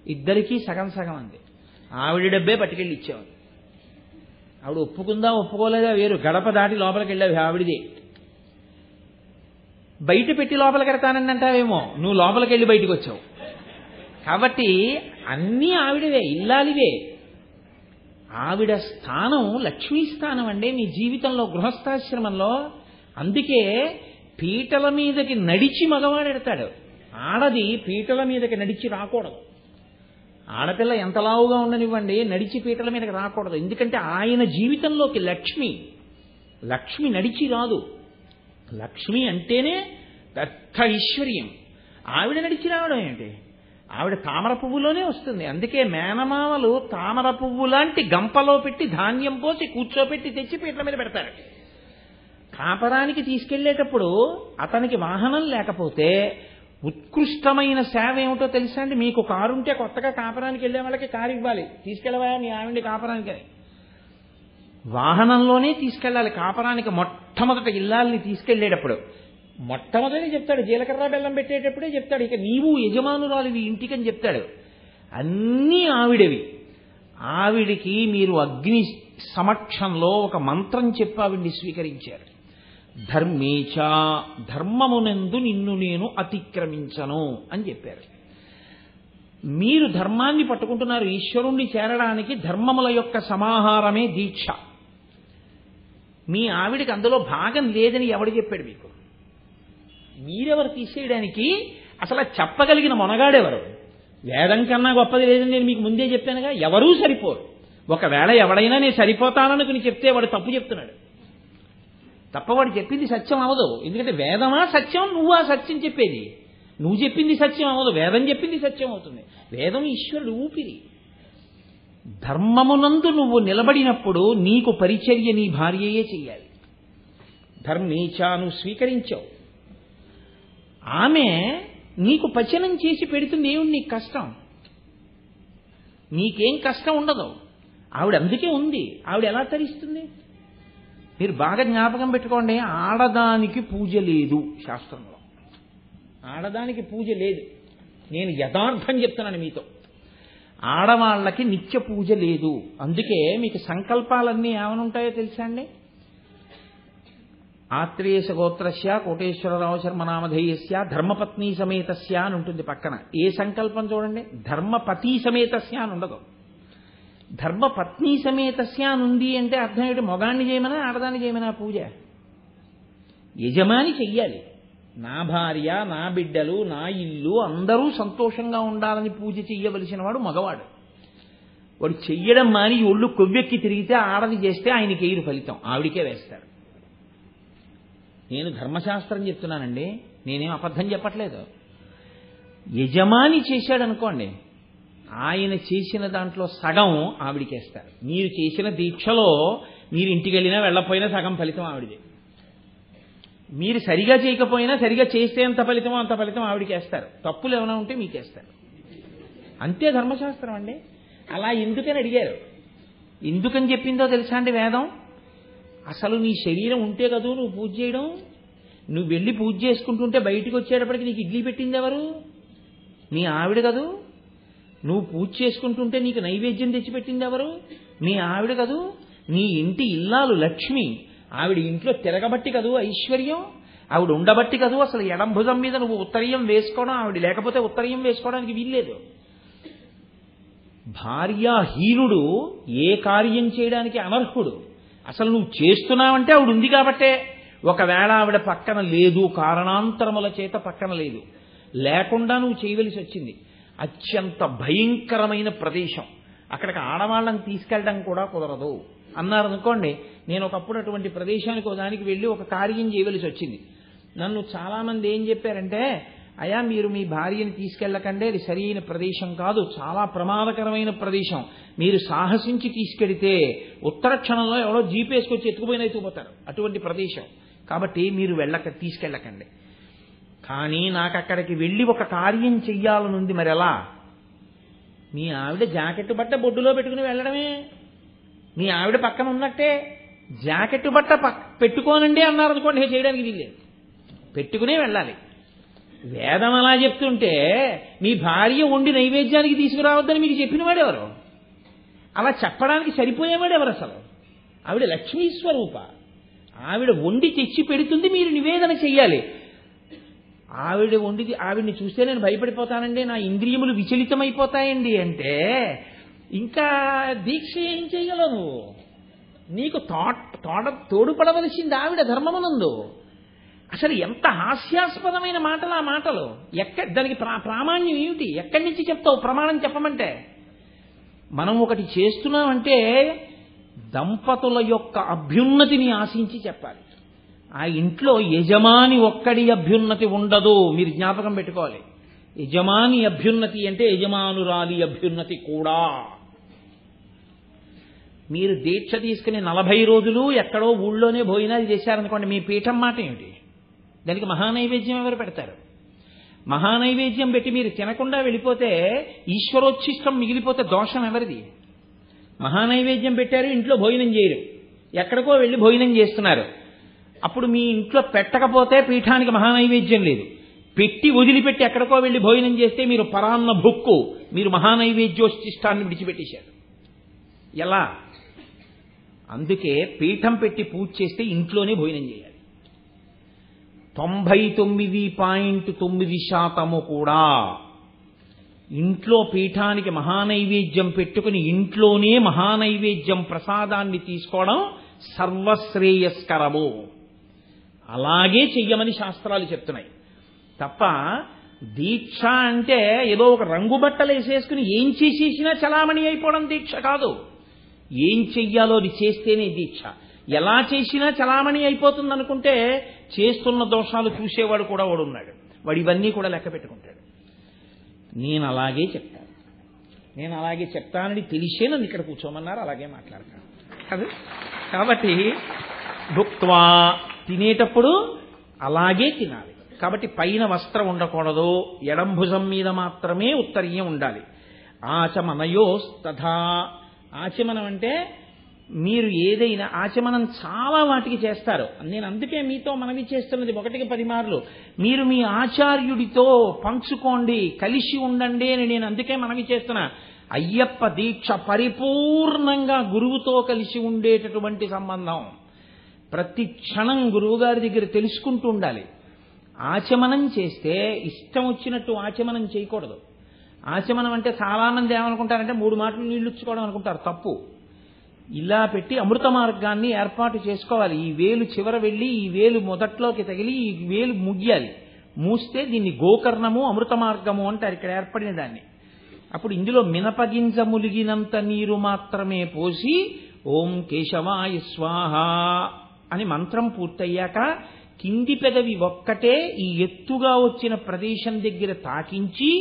ఇద్దరికీ సగం సగం అంది. ఆవిడ డబ్బే పట్టుకెళ్ళి ఇచ్చేవాడు. ఆవిడ ఒప్పుకుందా ఒప్పుకోలేదా వేరు, గడప దాటి లోపలికి వెళ్ళావు ఆవిడిదే. బయట పెట్టి లోపలికి వెళ్తానని అంటావేమో, నువ్వు లోపలికి వెళ్ళి బయటకు వచ్చావు. కాబట్టి అన్నీ ఆవిడవే, ఇల్లాలివే. ఆవిడ స్థానం లక్ష్మీ స్థానం అండి మీ జీవితంలో, గృహస్థాశ్రమంలో. అందుకే పీటల మీదకి నడిచి మగవాడెడతాడు, ఆడది పీటల మీదకి నడిచి రాకూడదు. ఆడపిల్ల ఎంత లావుగా ఉండనివ్వండి, నడిచి పీటల మీదకి రాకూడదు. ఎందుకంటే ఆయన జీవితంలోకి లక్ష్మి నడిచి రాదు. లక్ష్మి అంటేనే పెద్ద ఐశ్వర్యం. ఆవిడ నడిచి రావడం ఏంటి? ఆవిడ తామర పువ్వులోనే వస్తుంది. అందుకే మేనమామలు తామర పువ్వు లాంటి గంపలో పెట్టి ధాన్యం పోసి కూర్చోపెట్టి తెచ్చి పీటల మీద పెడతారు. కాపరానికి తీసుకెళ్లేటప్పుడు అతనికి వాహనం లేకపోతే ఉత్కృష్టమైన సేవ ఏమిటో తెలుసా అండి? మీకు కారు ఉంటే కొత్తగా కాపరానికి వెళ్ళే వాళ్ళకి కారు ఇవ్వాలి, తీసుకెళ్ళవా మీ ఆవిడ కాపరానికి. వాహనంలోనే తీసుకెళ్ళాలి కాపరానికి. మొట్టమొదట ఇల్లాల్ని తీసుకెళ్లేటప్పుడు మొట్టమొదటి చెప్తాడు, జీలకర్ర బెల్లం పెట్టేటప్పుడే చెప్తాడు, ఇక నీవు యజమానురాలివి ఇంటికని చెప్తాడు. అన్నీ ఆవిడవి. ఆవిడికి మీరు అగ్ని సమక్షంలో ఒక మంత్రం చెప్పి ఆవిడ్ని స్వీకరించారు. ధర్మేచ, ధర్మమునందు నిన్ను నేను అతిక్రమించను అని చెప్పారు. మీరు ధర్మాన్ని పట్టుకుంటున్నారు. ఈశ్వరుణ్ణి చేరడానికి ధర్మముల యొక్క సమాహారమే దీక్ష. మీ ఆవిడికి అందులో భాగం లేదని ఎవడు చెప్పాడు మీకు? మీరెవరు తీసేయడానికి? అసలు చెప్పగలిగిన మొనగాడెవరు? వేదం కన్నా గొప్పది లేదని నేను మీకు ముందే చెప్పానుగా. ఎవరూ సరిపోరు. ఒకవేళ ఎవడైనా నేను సరిపోతాననుకుని చెప్తే వాడు తప్పు చెప్తున్నాడు. తప్పవాడు చెప్పింది సత్యం అవదు. ఎందుకంటే వేదమా సత్యం, నువ్వా సత్యం చెప్పేది? నువ్వు చెప్పింది సత్యం అవదు, వేదం చెప్పింది సత్యం అవుతుంది. వేదం ఈశ్వరుడు ఊపిరి. ధర్మమునందు నువ్వు నిలబడినప్పుడు నీకు పరిచర్య నీ భార్యయే చెయ్యాలి. ధర్మేచాను స్వీకరించావు. ఆమె నీకు పచనం చేసి పెడుతుంది. ఏమిటి నీకు కష్టం? నీకేం కష్టం ఉండదు. ఆవిడ అందుకే ఉంది. ఆవిడ ఎలా తరిస్తుంది? మీరు బాగా జ్ఞాపకం పెట్టుకోండి. ఆడదానికి పూజ లేదు శాస్త్రంలో. ఆడదానికి పూజ లేదు. నేను యథార్థం చెప్తున్నాను మీతో. ఆడవాళ్ళకి నిత్య పూజ లేదు. అందుకే మీకు సంకల్పాలన్నీ ఏమనుంటాయో తెలుసా అండి? ఆత్రేయస గోత్రస్య కోటేశ్వరరావు శర్మ నామధేయస్య ధర్మపత్ని సమేతస్య అని ఉంటుంది పక్కన. ఏ సంకల్పం చూడండి, ధర్మపతి సమేతస్య అని ఉండదు. ధర్మపత్ని సమేతస్య అని ఉంది అంటే అర్థం ఏంటి? మొగాన్ని చేయమనా ఆడదాన్ని చేయమనా పూజ? యజమాని చెయ్యాలి. నా భార్య, నా బిడ్డలు, నా ఇల్లు అందరూ సంతోషంగా ఉండాలని పూజ చెయ్యవలసిన వాడు మగవాడు. వాడు చెయ్యడం మాని ఒళ్ళు కొవ్వెక్కి తిరిగితే ఆడది చేస్తే ఆయనకి ఎయిరు ఫలితం, ఆవిడికే వేస్తారు. నేను ధర్మశాస్త్రం చెప్తున్నానండి, నేనేం అబద్ధం చెప్పట్లేదు. యజమాని చేశాడనుకోండి, ఆయన చేసిన దాంట్లో సగం ఆవిడికేస్తారు. మీరు చేసిన దీక్షలో మీరు ఇంటికి వెళ్ళినా వెళ్ళకపోయినా సగం ఫలితం ఆవిడిదే. మీరు సరిగా చేయకపోయినా సరిగా చేస్తే ఎంత ఫలితమో అంత ఫలితం ఆవిడికేస్తారు. తప్పులు ఏమైనా ఉంటే మీకేస్తారు. అంతే ధర్మశాస్త్రం అండి. అలా ఎందుకని అడిగారు? ఎందుకని చెప్పిందో తెలుసా అండి వేదం? అసలు నీ శరీరం ఉంటే కదూ నువ్వు పూజ చేయడం. నువ్వు వెళ్ళి పూజ చేసుకుంటుంటే బయటికి వచ్చేటప్పటికి నీకు ఇడ్లీ పెట్టింది ఎవరు? నీ ఆవిడ కదూ. నువ్వు పూజ చేసుకుంటుంటే నీకు నైవేద్యం తెచ్చిపెట్టింది ఎవరు? నీ ఆవిడ కదూ. నీ ఇంటి ఇల్లాలు లక్ష్మి. ఆవిడ ఇంట్లో తిరగబట్టి కదూ ఐశ్వర్యం. ఆవిడ ఉండబట్టి కదూ అసలు ఎడం భుజం మీద నువ్వు ఉత్తరీయం వేసుకోవడం. ఆవిడ లేకపోతే ఉత్తరీయం వేసుకోవడానికి వీల్లేదు. భార్యాహీనుడు ఏ కార్యం చేయడానికి అనర్హుడు. అసలు నువ్వు చేస్తున్నావంటే ఆవిడ ఉంది కాబట్టే. ఒకవేళ ఆవిడ పక్కన లేదు, కారణాంతరముల చేత పక్కన లేదు, లేకుండా నువ్వు చేయవలసి వచ్చింది. అత్యంత భయంకరమైన ప్రదేశం. అక్కడికి ఆడవాళ్ళని తీసుకెళ్ళడం కూడా కుదరదు అన్నారు అనుకోండి. నేను ఒకప్పుడు అటువంటి ప్రదేశానికి దానికి వెళ్ళి ఒక కార్యం చేయవలసి వచ్చింది. నన్ను చాలామంది ఏం చెప్పారంటే, అయ్యా మీరు మీ భార్యని తీసుకెళ్ళకండి, అది సరైన ప్రదేశం కాదు, చాలా ప్రమాదకరమైన ప్రదేశం. మీరు సాహసించి తీసుకెడితే ఉత్తర క్షణంలో ఎవరో జీపేసుకొచ్చి ఎత్తుకుపోయినా ఎత్తుకుపోతారు. అటువంటి ప్రదేశం కాబట్టి మీరు తీసుకెళ్ళకండి. కానీ నాకు అక్కడికి వెళ్ళి ఒక కార్యం చెయ్యాలనుంది. మరి ఎలా? మీ ఆవిడ జాకెట్ బట్ట బొడ్డులో పెట్టుకుని వెళ్ళడమే. మీ ఆవిడ పక్కన ఉన్నట్టే జాకెట్ బట్ట పెట్టుకోనండి అన్నారు అనుకోండి, చేయడానికి వీల్లేదు, పెట్టుకునే వెళ్ళాలి. వేదం అలా చెప్తుంటే మీ భార్య వండి నైవేద్యానికి తీసుకురావద్దని మీకు చెప్పినవాడెవరు? అలా చెప్పడానికి సరిపోయేవాడెవరు? అసలు ఆవిడ లక్ష్మీ స్వరూప. ఆవిడ వండి తెచ్చి పెడుతుంది, మీరు నివేదన చెయ్యాలి. ఆవిడ వండిది ఆవిడ్ని చూస్తే నేను భయపడిపోతానండి, నా ఇంద్రియములు విచలితమైపోతాయండి అంటే ఇంకా దీక్ష ఏం చెయ్యలో నువ్వు? నీకు తోడుపడవలసింది ఆవిడ ధర్మమునందు. అసలు ఎంత హాస్యాస్పదమైన మాటలు ఆ మాటలు. దానికి ప్రామాణ్యం ఏమిటి? ఎక్కడి నుంచి చెప్తావు ప్రమాణం చెప్పమంటే? మనం ఒకటి చేస్తున్నామంటే దంపతుల యొక్క అభ్యున్నతిని ఆశించి చెప్పాలి. ఆ ఇంట్లో యజమాని ఒక్కడి అభ్యున్నతి ఉండదు, మీరు జ్ఞాపకం పెట్టుకోవాలి. యజమాని అభ్యున్నతి అంటే యజమానురాలి అభ్యున్నతి కూడా. మీరు దీక్ష తీసుకుని 40 రోజులు ఎక్కడో ఊళ్ళోనే భోజనాలు చేశారనుకోండి, మీ పీఠం మాట ఏమిటి? దానికి మహానైవేద్యం ఎవరు పెడతారు? మహానైవేద్యం పెట్టి మీరు తినకుండా వెళ్ళిపోతే ఈశ్వరోచ్ఛిష్టం మిగిలిపోతే దోషం ఎవరిది? మహానైవేద్యం పెట్టారు, ఇంట్లో భోజనం చేయరు, ఎక్కడికో వెళ్ళి భోజనం చేస్తున్నారు. అప్పుడు మీ ఇంట్లో పెట్టకపోతే పీఠానికి మహానైవేద్యం లేదు. పెట్టి వదిలిపెట్టి ఎక్కడికో వెళ్ళి భోజనం చేస్తే మీరు పరాన్న భుక్కు, మీరు మహానైవేద్యోచ్ఛిష్టాన్ని విడిచిపెట్టేశారు. ఎలా? అందుకే పీఠం పెట్టి పూజ చేస్తే ఇంట్లోనే భోజనం చేయాలి. 99.9% కూడా ఇంట్లో పీఠానికి మహానైవేద్యం పెట్టుకుని ఇంట్లోనే మహానైవేద్యం ప్రసాదాన్ని తీసుకోవడం సర్వశ్రేయస్కరము. అలాగే చెయ్యమని శాస్త్రాలు చెప్తున్నాయి తప్ప దీక్ష అంటే ఏదో ఒక రంగు బట్టలు వేసేసుకుని ఏం చేసేసినా చలామణి అయిపోవడం దీక్ష కాదు. ఏం చెయ్యాలో అది చేస్తేనే దీక్ష. ఎలా చేసినా చలామణి అయిపోతుంది అనుకుంటే చేస్తున్న దోషాలు చూసేవాడు కూడా వాడు ఉన్నాడు, వాడు ఇవన్నీ కూడా లెక్క పెట్టుకుంటాడు. నేను అలాగే చెప్తానని తెలిసే నన్ను ఇక్కడ కూర్చోమన్నారు, అలాగే మాట్లాడతాను కాదు. కాబట్టి భుక్త్వా తినేటప్పుడు అలాగే తినాలి. కాబట్టి పైన వస్త్రం ఉండకూడదు, ఎడం భుజం మీద మాత్రమే ఉత్తరీయం ఉండాలి. ఆచమనయోస్తథా. ఆచమనం అంటే మీరు ఏదైనా ఆచమనం చాలా వాటికి చేస్తారు. నేను అందుకే మీతో మనవి చేస్తున్నది 1కి 10 మార్లు మీరు మీ ఆచార్యుడితో పంచుకోండి, కలిసి ఉండండి అని నేను అందుకే మనవి చేస్తున్నా. అయ్యప్ప దీక్ష పరిపూర్ణంగా గురువుతో కలిసి ఉండేటటువంటి సంబంధం. ప్రతి క్షణం గురువుగారి దగ్గర తెలుసుకుంటూ ఉండాలి. ఆచమనం చేస్తే ఇష్టం వచ్చినట్టు ఆచమనం చేయకూడదు. ఆచమనం అంటే చాలామంది ఏమనుకుంటారంటే 3 మాటలు నీళ్లుచ్చుకోవడం అనుకుంటారు, తప్పు. ఇలా పెట్టి అమృత మార్గాన్ని ఏర్పాటు చేసుకోవాలి. ఈ వేలు చివర వెళ్ళి ఈ వేలు మొదట్లోకి తగిలి ఈ వేలు ముగియాలి. మూస్తే దీన్ని గోకర్ణము అమృత మార్గము అంటారు ఇక్కడ ఏర్పడిన దాన్ని. అప్పుడు ఇందులో మినపగింజ ములిగినంత నీరు మాత్రమే పోసి ఓం కేశవాయ స్వాహ అని మంత్రం పూర్తయ్యాక కింది పెదవి ఒక్కటే ఈ ఎత్తుగా వచ్చిన ప్రదేశం దగ్గర తాకించి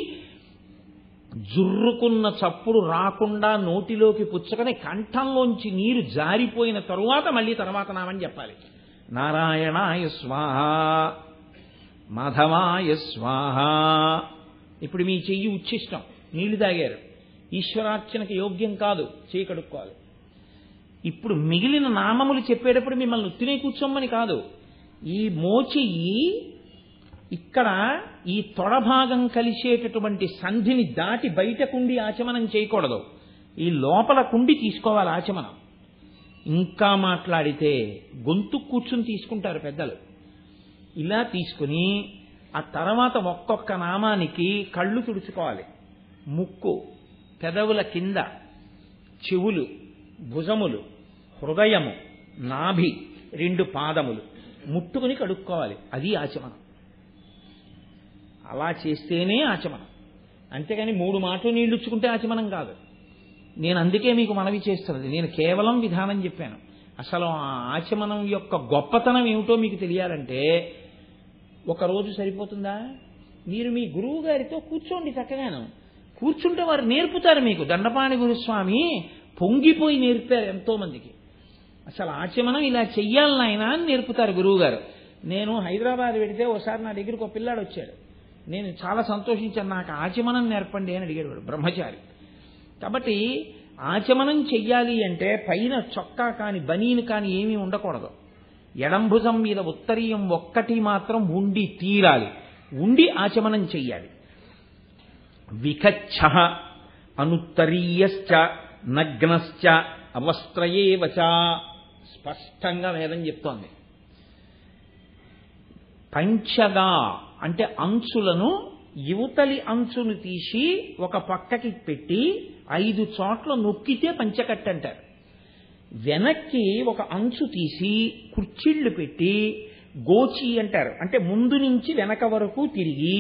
జుర్రుకున్న చప్పుడు రాకుండా నోటిలోకి పుచ్చుకొని కంఠంలోంచి నీరు జారిపోయిన తరువాత మళ్ళీ తర్వాత నామని చెప్పాలి. నారాయణాయ స్వాహ, మాధవాయ స్వాహ. ఇప్పుడు మీ చెయ్యి ఉచ్ఛిష్టం, నీళ్లు తాగారు, ఈశ్వరార్చనకి యోగ్యం కాదు, చేయి కడుక్కోవాలి. ఇప్పుడు మిగిలిన నామములు చెప్పేటప్పుడు మిమ్మల్ని ఉత్తినే కూర్చోమని కాదు. ఈ మోచెయ్యి ఇక్కడ ఈ తొడభాగం కలిసేటటువంటి సంధిని దాటి బయటకుండి ఆచమనం చేయకూడదు, ఈ లోపల కుండి తీసుకోవాలి ఆచమనం. ఇంకా మాట్లాడితే గొంతు కూర్చుని తీసుకుంటారు పెద్దలు. ఇలా తీసుకుని ఆ తర్వాత ఒక్కొక్క నామానికి కళ్ళు తుడుచుకోవాలి. ముక్కు, పెదవుల కింద, చెవులు, భుజములు, హృదయము, నాభి, 2 పాదములు ముట్టుకుని కడుక్కోవాలి. అది ఆచమనం. అలా చేస్తేనే ఆచమనం. అంతేగాని 3 మాటలు నీళ్లుచ్చుకుంటే ఆచమనం కాదు. నేను అందుకే మీకు మనవి చేస్తున్నది. నేను కేవలం విధానం చెప్పాను. అసలు ఆ ఆచమనం యొక్క గొప్పతనం ఏమిటో మీకు తెలియాలంటే ఒకరోజు సరిపోతుందా? మీరు మీ గురువు గారితో కూర్చోండి, చక్కగాను కూర్చుంటే వారు నేర్పుతారు మీకు. దండపాణి గురుస్వామి పొంగిపోయి నేర్పారు ఎంతో మందికి. అసలు ఆచమనం ఇలా చెయ్యాలి నాయనా అని నేర్పుతారు గురువుగారు. నేను హైదరాబాద్ వెడితే ఒకసారి నా దగ్గరికి ఒక పిల్లాడు వచ్చాడు. నేను చాలా సంతోషించాను, నాకు ఆచమనం నేర్పండి అని అడిగాడు వాడు, బ్రహ్మచారి. కాబట్టి ఆచమనం చెయ్యాలి అంటే పైన చొక్కా కాని బనీను కాని ఏమీ ఉండకూడదు. ఎడంభుజం మీద ఉత్తరీయం ఒక్కటి మాత్రం ఉండి తీరాలి. ఉండి ఆచమనం చెయ్యాలి. వికచ్చ అనుత్తరీయశ్చ నగ్నశ్చ అవస్త్రయేవచ స్పష్టంగా వేదం చెప్తోంది. పంచగా అంటే అంచులను యువతలి అంచును తీసి ఒక పక్కకి పెట్టి 5 చోట్ల నొక్కితే పంచకట్టు అంటారు. వెనక్కి ఒక అంచు తీసి కుర్చీళ్లు పెట్టి గోచి అంటారు. అంటే ముందు నుంచి వెనక వరకు తిరిగి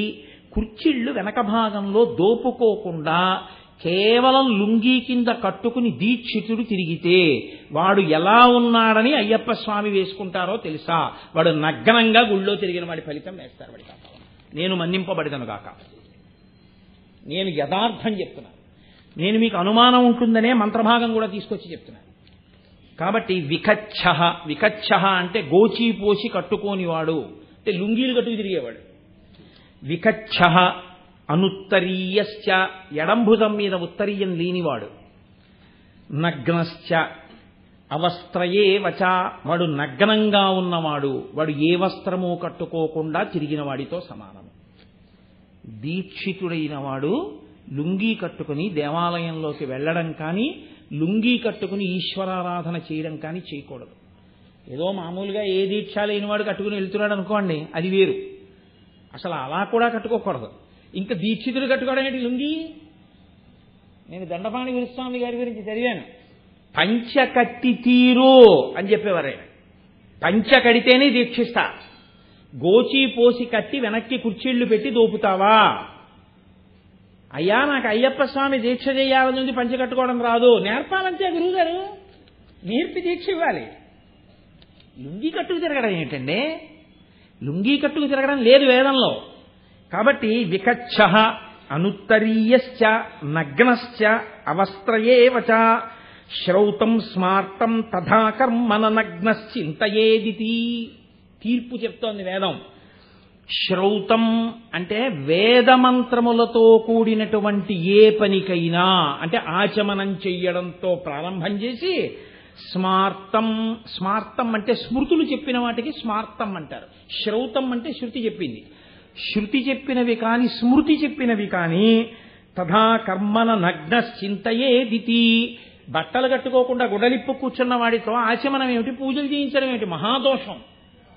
కుర్చీళ్లు వెనక భాగంలో దోపుకోకుండా కేవలం లుంగీ కింద కట్టుకుని దీక్షితుడు తిరిగితే వాడు ఎలా ఉన్నాడని అయ్యప్ప స్వామి వేసుకుంటారో తెలుసా? వాడు నగ్నంగా గుళ్ళో తిరిగిన వాడి ఫలితం వేస్తారు వాడి కాక. నేను మన్నింపబడిదను గాక. నేను యథార్థం చెప్తున్నాను. నేను మీకు అనుమానం ఉంటుందనే మంత్రభాగం కూడా తీసుకొచ్చి చెప్తున్నాను. కాబట్టి వికచ్చ అంటే గోచీపోసి కట్టుకోనివాడు, అంటే లుంగీలు కట్టుకు తిరిగేవాడు. వికచ్చ అనుత్తరీయశ్చ ఎడంభుజం మీద ఉత్తరీయం లేనివాడు. నగ్నశ్చ అవస్త్రయే వచ వాడు నగ్నంగా ఉన్నవాడు, వాడు ఏ వస్త్రము కట్టుకోకుండా తిరిగిన వాడితో సమానము. దీక్షితుడైన వాడు లుంగీ కట్టుకుని దేవాలయంలోకి వెళ్ళడం కానీ, లుంగీ కట్టుకుని ఈశ్వరారాధన చేయడం కానీ చేయకూడదు. ఏదో మామూలుగా ఏ దీక్ష లేనివాడు కట్టుకుని వెళ్తున్నాడు అనుకోండి, అది వేరు. అసలు అలా కూడా కట్టుకోకూడదు. ఇంకా దీక్షితుడు కట్టుకోవడం ఏంటి లుంగీ? నేను దండపాణి గురుస్వామి గారి గురించి చదివాను. పంచకట్టి తీరు అని చెప్పేవారు ఆయన. పంచ కడితేనే దీక్షిస్తా, గోచి పోసి కట్టి వెనక్కి కుర్చీళ్లు పెట్టి దోపుతావా? అయ్యా నాకు అయ్యప్ప స్వామి దీక్ష చేయాలని పంచ కట్టుకోవడం రాదు, నేర్పాలంటే గురువు గారు నేర్పి దీక్ష ఇవ్వాలి. లుంగీ కట్టుకు తిరగడం ఏంటండి? లుంగీ కట్టుకు తిరగడం లేదు వేదంలో. కాబట్టి వికచ్చ అనుత్తరీయశ్చ నగ్నశ్చ అవస్త్రయే వచ శ్రౌతం స్మార్తం తథా కర్మన నగ్నశ్చింతయేదితి. తీర్పు చెప్తోంది వేదం. శ్రౌతం అంటే వేదమంత్రములతో కూడినటువంటి ఏ పనికైనా, అంటే ఆచమనం చెయ్యడంతో ప్రారంభం చేసి స్మార్తం అంటే స్మృతులు చెప్పిన వాటికి స్మార్తం అంటారు. శ్రౌతం అంటే శృతి చెప్పింది. శృతి చెప్పినవి కాని స్మృతి చెప్పినవి కాని తథా కర్మన నగ్నశ్చింతయేదితి. బట్టలు కట్టుకోకుండా గుడలిప్పు కూర్చున్న వాడితో ఆచమనం ఏమిటి, పూజలు చేయించడం ఏమిటి? మహాదోషం.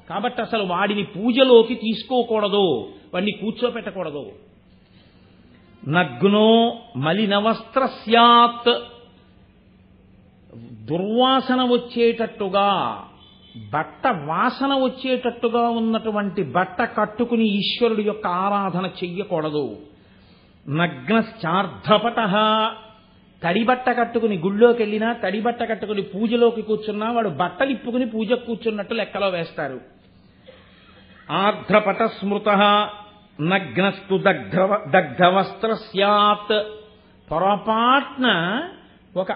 కాబట్టి అసలు వాడిని పూజలోకి తీసుకోకూడదు, వాడిని కూర్చోపెట్టకూడదు. నగ్నో మలినవస్త్ర స్యాత్ దుర్వాసన వచ్చేటట్టుగా, బట్ట వాసన వచ్చేటట్టుగా ఉన్నటువంటి బట్ట కట్టుకుని ఈశ్వరుడి యొక్క ఆరాధన చెయ్యకూడదు. నగ్నశ్చార్ధపట తడిబట్ట కట్టుకుని గుళ్ళోకి వెళ్ళినా, తడిబట్ట కట్టుకుని పూజలోకి కూర్చున్నా వాడు బట్టలు ఇప్పుకుని పూజకు కూర్చున్నట్టు లెక్కలో వేస్తారు. ఆర్ధ్రపట స్మృత నగ్నస్తు దగ్ధవస్త్ర స్యాత్. పొరపాట్న ఒక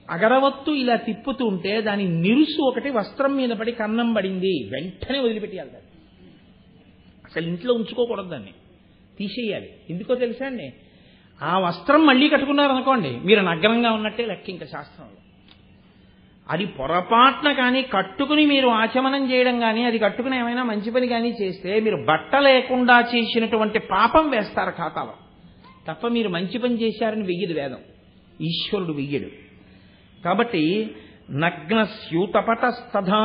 అగరవత్తు ఇలా తిప్పుతుంటే దాని నిరుసు ఒకటి వస్త్రం మీద పడి కన్నం పడింది, వెంటనే వదిలిపెట్టేయాలి. దాన్ని అసలు ఇంట్లో ఉంచుకోకూడదు, దాన్ని తీసేయాలి. ఎందుకో తెలుసా అండి? ఆ వస్త్రం మళ్ళీ కట్టుకున్నారనుకోండి, మీరు నగ్నంగా ఉన్నట్టే లెక్క ఇంకా శాస్త్రంలో. అది పొరపాట్న కానీ కట్టుకుని మీరు ఆచమనం చేయడం కానీ, అది కట్టుకుని ఏమైనా మంచి పని కానీ చేస్తే మీరు బట్ట లేకుండా చేసినటువంటి పాపం వేస్తారు ఖాతాలో తప్ప మీరు మంచి పని చేశారని వెయ్యదు వేదం, ఈశ్వరుడు వెయ్యడు. కాబట్టి నగ్నస్యూతపటస్తథా.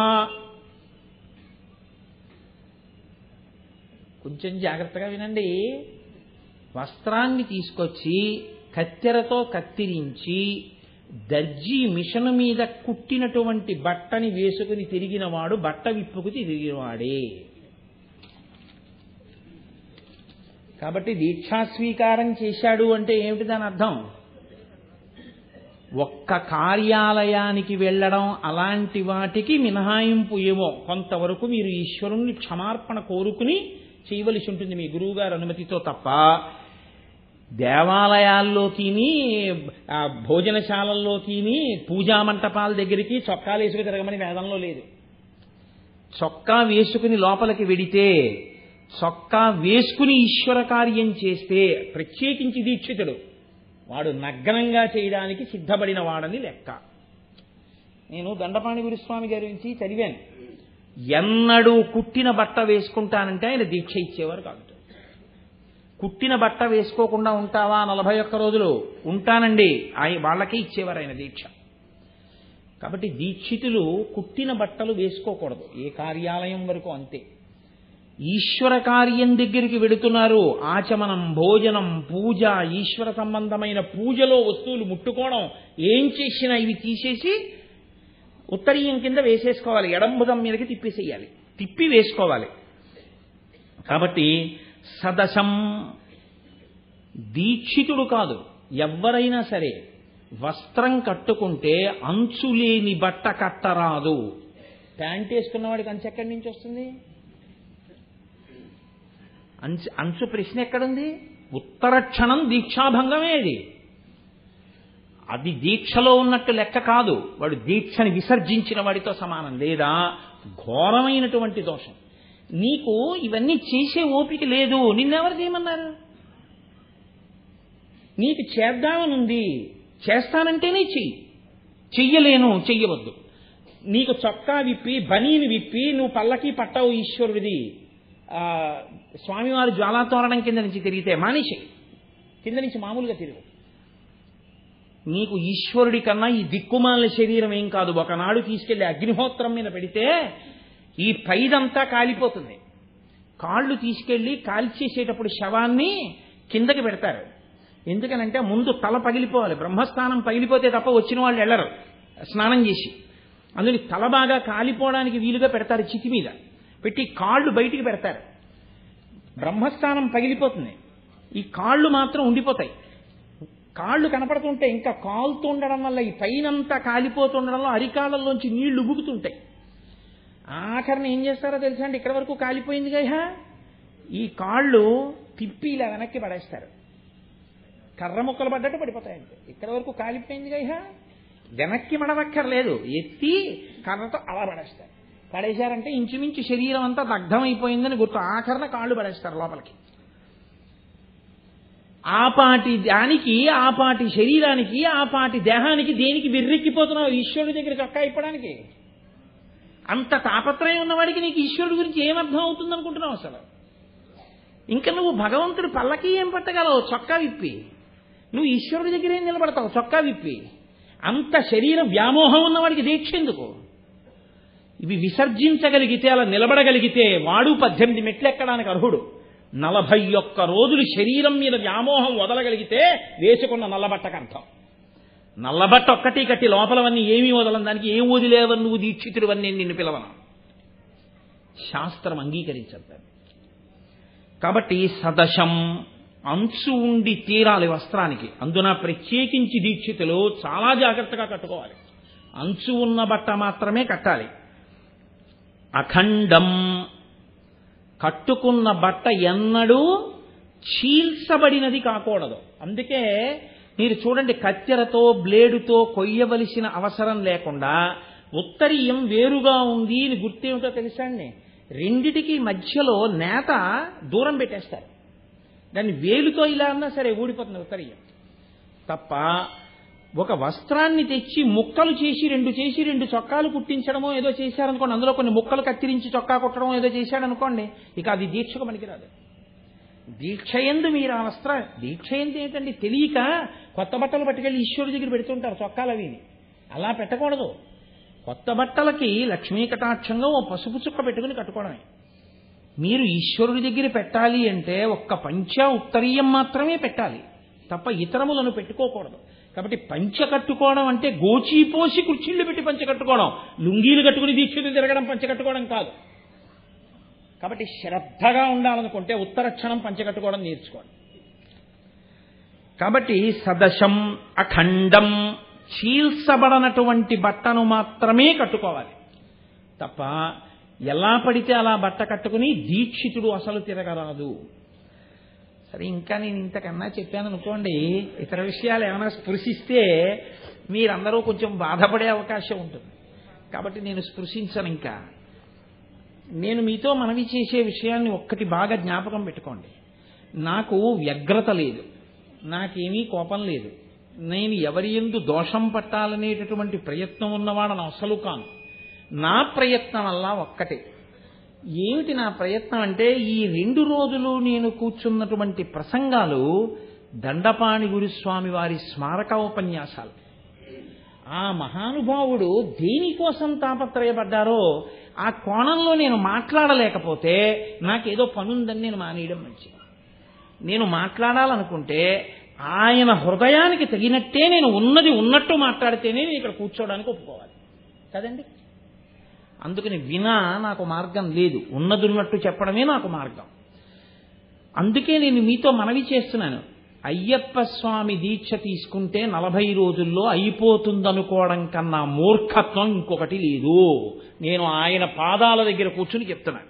కొంచెం జాగ్రత్తగా వినండి. వస్త్రాన్ని తీసుకొచ్చి కత్తెరతో కత్తిరించి దర్జీ మిషను మీద కుట్టినటువంటి బట్టని వేసుకుని తిరిగినవాడు బట్ట విప్పుకు తిరిగినవాడే. కాబట్టి దీక్షాస్వీకారం చేశాడు అంటే ఏమిటి దాని అర్థం? ఒక్క కార్యాలయానికి వెళ్ళడం అలాంటి వాటికి మినహాయింపు ఏమో కొంతవరకు మీరు ఈశ్వరుణ్ణి క్షమార్పణ కోరుకుని చేయవలసి ఉంటుంది మీ గురువుగారు అనుమతితో తప్ప దేవాలయాల్లోకి, భోజనశాలల్లోకి, పూజా మంటపాల దగ్గరికి చొక్కాలు వేసుకు తిరగమని వేదంలో లేదు. చొక్కా వేసుకుని లోపలికి వెడితే, చొక్కా వేసుకుని ఈశ్వర కార్యం చేస్తే, ప్రత్యేకించి దీక్షితుడు వాడు నగ్నంగా చేయడానికి సిద్ధపడిన వాడని లెక్క. నేను దండపాణి గురుస్వామి గారి నుంచి చదివాను. ఎన్నడూ కుట్టిన బట్ట వేసుకుంటానంటే ఆయన దీక్ష ఇచ్చేవారు కాదు. కుట్టిన బట్ట వేసుకోకుండా ఉంటావా 41 రోజులు? ఉంటానండి, వాళ్ళకే ఇచ్చేవారు ఆయన దీక్ష. కాబట్టి దీక్షితులు కుట్టిన బట్టలు వేసుకోకూడదు, ఏ కార్యాలయం వరకు అంతే. ఈశ్వర కార్యం దగ్గరికి వెడుతున్నారు, ఆచమనం, భోజనం, పూజ, ఈశ్వర సంబంధమైన పూజలో వస్తువులు ముట్టుకోవడం, ఏం చేసినా ఇవి తీసేసి ఉత్తరీయం కింద వేసేసుకోవాలి, ఎడంభుజం మీదకి తిప్పేసేయాలి, తిప్పి వేసుకోవాలి. కాబట్టి సదశం దీక్షితుడు కాదు, ఎవరైనా సరే వస్త్రం కట్టుకుంటే అంచు లేని బట్ట కట్టరాదు. ప్యాంట్ వేసుకున్న వాడికి అంచు ఎక్కడి నుంచి వస్తుంది? అంచు ప్రశ్న ఎక్కడుంది? ఉత్తర క్షణం దీక్షాభంగమే అది. అది దీక్షలో ఉన్నట్టు లెక్క కాదు. వాడు దీక్షని విసర్జించిన వాడితో సమానం, లేదా ఘోరమైనటువంటి దోషం. నీకు ఇవన్నీ చేసే ఓపిక లేదు. నిన్నెవరు చేయమన్నారు? నీకు చేద్దామనుంది, చేస్తానంటేనే చెయ్యలేను, చెయ్యవద్దు. నీకు చొక్కా విప్పి బనీని విప్పి నువ్వు పల్లకి పట్టావు ఈశ్వరుడిది, స్వామివారి జ్వాలాతోరణం కింద నుంచి తిరిగితే మానేసి కింద నుంచి మామూలుగా తిరుగు. నీకు ఈశ్వరుడి కన్నా ఈ దిక్కుమాలిన శరీరం ఏం కాదు. ఒకనాడు తీసుకెళ్లి అగ్నిహోత్రం మీద పెడితే ఈ పైదంతా కాలిపోతుంది. కాళ్ళు తీసుకెళ్లి కాల్చేసేటప్పుడు శవాన్ని కిందకి పెడతారు. ఎందుకనంటే ముందు తల పగిలిపోవాలి. బ్రహ్మస్థానం పగిలిపోతే తప్ప వచ్చిన వాళ్ళు వెళ్ళరు స్నానం చేసి. అందుకని తల బాగా కాలిపోవడానికి వీలుగా పెడతారు. చితి మీద పెట్టి కాళ్ళు బయటికి పెడతారు. బ్రహ్మస్థానం పగిలిపోతుంది, ఈ కాళ్ళు మాత్రం ఉండిపోతాయి. కాళ్ళు కనపడుతుంటే ఇంకా కాలుతూ ఉండడం వల్ల ఈ పైనంతా కాలిపోతుండడంలో అరికాళ్ళల్లోంచి నీళ్లు ఉబుకుతుంటాయి. ఆఖరిని ఏం చేస్తారో తెలుసా అండి? ఇక్కడ వరకు కాలిపోయింది కదా, ఈ కాళ్ళు తిప్పి ఇలా వెనక్కి పడేస్తారు. కర్ర ముక్కలు పడ్డట్టు పడిపోతాయంటే. ఇక్కడ వరకు కాలిపోయింది కదా, వెనక్కి మడవక్కర్లేదు, ఎత్తి కర్రతో అలా పడేస్తారు. పడేశారంటే ఇంచుమించు శరీరం అంతా దగ్ధమైపోయిందని గుర్తు. ఆఖరణ కాళ్ళు పడేస్తారు లోపలికి. ఆపాటి దానికి, ఆపాటి శరీరానికి, ఆపాటి దేహానికి దేనికి విర్రెక్కిపోతున్నావు? ఈశ్వరుడి దగ్గరికి అక్క ఇప్పడానికి. అంత తాపత్రయం ఉన్నవాడికి నీకు ఈశ్వరుడి గురించి ఏమర్థం అవుతుంది అనుకుంటున్నావు అసలు? ఇంకా నువ్వు భగవంతుడి పల్లకి ఏం పట్టగలవు చొక్కా విప్పి? నువ్వు ఈశ్వరుడి దగ్గర ఏం నిలబడతావు చొక్కా విప్పి? అంత శరీరం వ్యామోహం ఉన్నవాడికి దీక్ష ఎందుకు? ఇవి విసర్జించగలిగితే, అలా నిలబడగలిగితే వాడు 18 మెట్లు ఎక్కడానికి అర్హుడు. 41 రోజులు శరీరం మీద వ్యామోహం వదలగలిగితే వేసుకున్న నల్లబట్టకు అర్థం. నల్లబట్ట ఒక్కటి కట్టి లోపలవన్నీ ఏమీ వదలని దానికి ఏం వదిలేవని నువ్వు దీక్షితుడివన్నీ నిన్ను పిలవను. శాస్త్రం అంగీకరించద్దు. కాబట్టి సదశం అంచు ఉండి తీరాలి వస్త్రానికి. అందున ప్రత్యేకించి దీక్షితులు చాలా జాగ్రత్తగా కట్టుకోవాలి. అంచు ఉన్న బట్ట మాత్రమే కట్టాలి. అఖండం, కట్టుకున్న బట్ట ఎన్నడూ చీల్చబడినది కాకూడదు. అందుకే మీరు చూడండి, కత్తెరతో బ్లేడుతో కొయ్యవలసిన అవసరం లేకుండా ఉత్తరీయం వేరుగా ఉంది అని గుర్తేమిటో తెలుసా అండి? రెండిటికి మధ్యలో నేత దూరం పెట్టేస్తారు. దాన్ని వేలుతో ఇలా అన్నా సరే ఊడిపోతుంది ఉత్తరీయం. తప్ప ఒక వస్త్రాన్ని తెచ్చి ముక్కలు చేసి రెండు చొక్కాలు కుట్టించడమో ఏదో చేశారనుకోండి, అందులో కొన్ని ముక్కలు కత్తిరించి చొక్కా కుట్టడం ఏదో చేశాడనుకోండి, ఇక అది దీక్షకు పనికిరాదు. దీక్ష ఎందు మీరు ఆ దీక్ష ఎందు ఏంటండి? తెలియక కొత్త బట్టలు పట్టుకెళ్ళి ఈశ్వరుడి దగ్గర పెడుతుంటారు చొక్కాలు అవిని. అలా పెట్టకూడదు. కొత్త బట్టలకి లక్ష్మీ కటాక్షంగా ఓ పసుపు చుక్క పెట్టుకుని కట్టుకోవడమే. మీరు ఈశ్వరుడి దగ్గర పెట్టాలి అంటే ఒక్క పంచ ఉత్తరీయం మాత్రమే పెట్టాలి, తప్ప ఇతరములను పెట్టుకోకూడదు. కాబట్టి పంచ కట్టుకోవడం అంటే గోచీపోసి కుర్చీళ్లు పెట్టి పంచ కట్టుకోవడం, లుంగీలు కట్టుకుని దీక్షలు తిరగడం పంచ కట్టుకోవడం కాదు. కాబట్టి శ్రద్ధగా ఉండాలనుకుంటే ఉత్తర క్షణం పంచ కట్టుకోవడం నేర్చుకోండి. కాబట్టి సదశం అఖండం, చీల్చబడనటువంటి బట్టను మాత్రమే కట్టుకోవాలి తప్ప ఎలా పడితే అలా బట్ట కట్టుకుని దీక్షితుడు అసలు తిరగరాదు. సరే, ఇంకా నేను ఇంతకన్నా చెప్పాను అనుకోండి, ఇతర విషయాలు ఏమైనా స్పృశిస్తే మీరందరూ కొంచెం బాధపడే అవకాశం ఉంటుంది. కాబట్టి నేను స్పృశించను. ఇంకా నేను మీతో మనవి చేసే విషయాన్ని ఒక్కటి బాగా జ్ఞాపకం పెట్టుకోండి. నాకు వ్యగ్రత లేదు, నాకేమీ కోపం లేదు, నేను ఎవరి యందు దోషం పట్టాలనేటటువంటి ప్రయత్నం ఉన్నవాడను అసలు కాను. నా ప్రయత్నం వల్ల ఒక్కటే. ఏమిటి నా ప్రయత్నం అంటే, ఈ 2 రోజులు నేను కూర్చున్నటువంటి ప్రసంగాలు దండపాణి గురుస్వామి వారి స్మారక ఉపన్యాసాలు. ఆ మహానుభావుడు దేనికోసం తాపత్రయపడ్డారో ఆ కోణంలో నేను మాట్లాడలేకపోతే నాకేదో పనుందని నేను మానేయడం మంచిది. నేను మాట్లాడాలనుకుంటే ఆయన హృదయానికి తగినట్టే నేను ఉన్నది ఉన్నట్టు మాట్లాడితేనే నేను ఇక్కడ కూర్చోవడానికి ఒప్పుకోవాలి కదండి. అందుకని వినా నాకు మార్గం లేదు, ఉన్నది ఉన్నట్టు చెప్పడమే నాకు మార్గం. అందుకే నేను మీతో మనవి చేస్తున్నాను. అయ్యప్ప స్వామి దీక్ష తీసుకుంటే 40 రోజుల్లో అయిపోతుందనుకోవడం కన్నా మూర్ఖత్వం ఇంకొకటి లేదు. నేను ఆయన పాదాల దగ్గర కూర్చుని చెప్తున్నాను.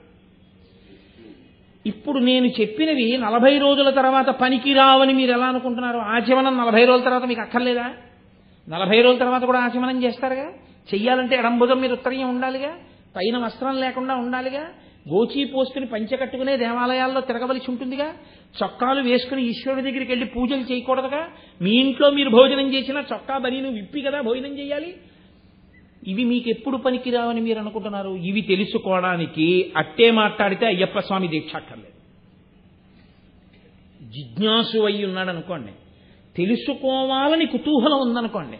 ఇప్పుడు నేను చెప్పినవి 40 రోజుల తర్వాత పనికి రావని మీరు ఎలా అనుకుంటున్నారు? ఆచమనం 40 రోజుల తర్వాత మీకు అక్కర్లేదా? 40 రోజుల తర్వాత కూడా ఆచమనం చేస్తారుగా. చెయ్యాలంటే ఎడంబుధం మీద ఉత్తరీయం ఉండాలిగా, పైన వస్త్రం లేకుండా ఉండాలిగా, గోచీ పోసుకుని పంచె కట్టుకునే దేవాలయాల్లో తిరగవలసి ఉంటుందిగా, చొక్కాలు వేసుకుని ఈశ్వరుడి దగ్గరికి వెళ్ళి పూజలు చేయకూడదుగా, మీ ఇంట్లో మీరు భోజనం చేసినా చొక్కా బనీను విప్పి కదా భోజనం చేయాలి. ఇవి మీకు ఎప్పుడు పనికిరావని మీరు అనుకుంటున్నారు? ఇవి తెలుసుకోవడానికి అట్టే మాట్లాడితే అయ్యప్ప స్వామి దీక్ష అక్కర్లేదు. జిజ్ఞాసు అయి ఉన్నాడు అనుకోండి, తెలుసుకోవాలని కుతూహలం ఉందనుకోండి,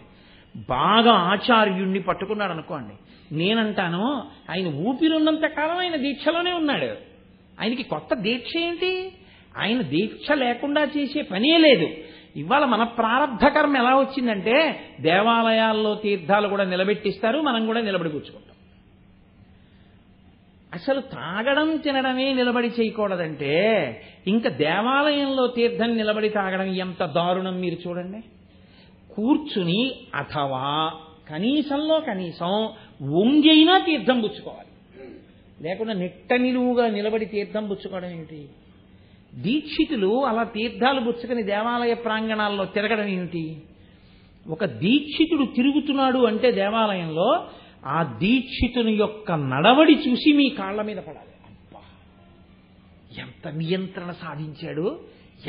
బాగా ఆచార్యుణ్ణి పట్టుకున్నాడు అనుకోండి, నేనంటాను ఆయన ఊపిరున్నంత కాలం ఆయన దీక్షలోనే ఉన్నాడు. ఆయనకి కొత్త దీక్ష ఏంటి? ఆయన దీక్ష లేకుండా చేసే పనే లేదు. ఇవాళ మన ప్రారంభ కర్మ ఎలా వచ్చిందంటే దేవాలయాల్లో తీర్థాలు కూడా నిలబెట్టిస్తారు, మనం కూడా నిలబడి కూర్చుకుంటాం. అసలు తాగడం తినడమే నిలబడి చేయకూడదంటే ఇంకా దేవాలయంలో తీర్థం నిలబడి తాగడం ఎంత దారుణం మీరు చూడండి. కూర్చుని అథవా కనీసంలో కనీసం వంగైనా తీర్థం పుచ్చుకోవాలి, లేకుండా నిట్ట నిలువుగా నిలబడి తీర్థం పుచ్చుకోవడం ఏమిటి? దీక్షితులు అలా తీర్థాలు పుచ్చుకుని దేవాలయ ప్రాంగణాల్లో తిరగడం ఏమిటి? ఒక దీక్షితుడు తిరుగుతున్నాడు అంటే దేవాలయంలో ఆ దీక్షితుని యొక్క నడవడి చూసి మీ కాళ్ల మీద పడాలి. అబ్బా, ఎంత నియంత్రణ సాధించాడు,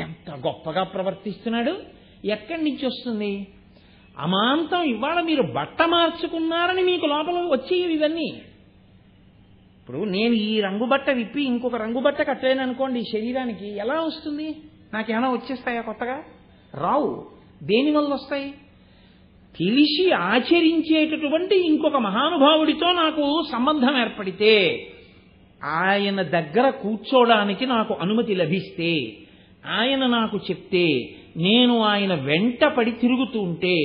ఎంత గొప్పగా ప్రవర్తిస్తున్నాడు. ఎక్కడి నుంచి వస్తుంది? అమాంతం ఇవాళ మీరు బట్ట మార్చుకున్నారని మీకు లోపల వచ్చేవి ఇవన్నీ. ఇప్పుడు నేను ఈ రంగు బట్ట విప్పి ఇంకొక రంగు బట్ట కట్టాను అనుకోండి, శరీరానికి ఎలా వస్తుంది? నాకేమైనా వచ్చేస్తాయా కొత్తగా? రావు. దేనివల్ల వస్తాయి? తెలిసి ఆచరించేటటువంటి ఇంకొక మహానుభావుడితో నాకు సంబంధం ఏర్పడితే, ఆయన దగ్గర కూర్చోడానికి నాకు అనుమతి లభిస్తే, ఆయన నాకు చెప్తే, నేను ఆయన వెంట పడి తిరుగుతూ ఉంటే,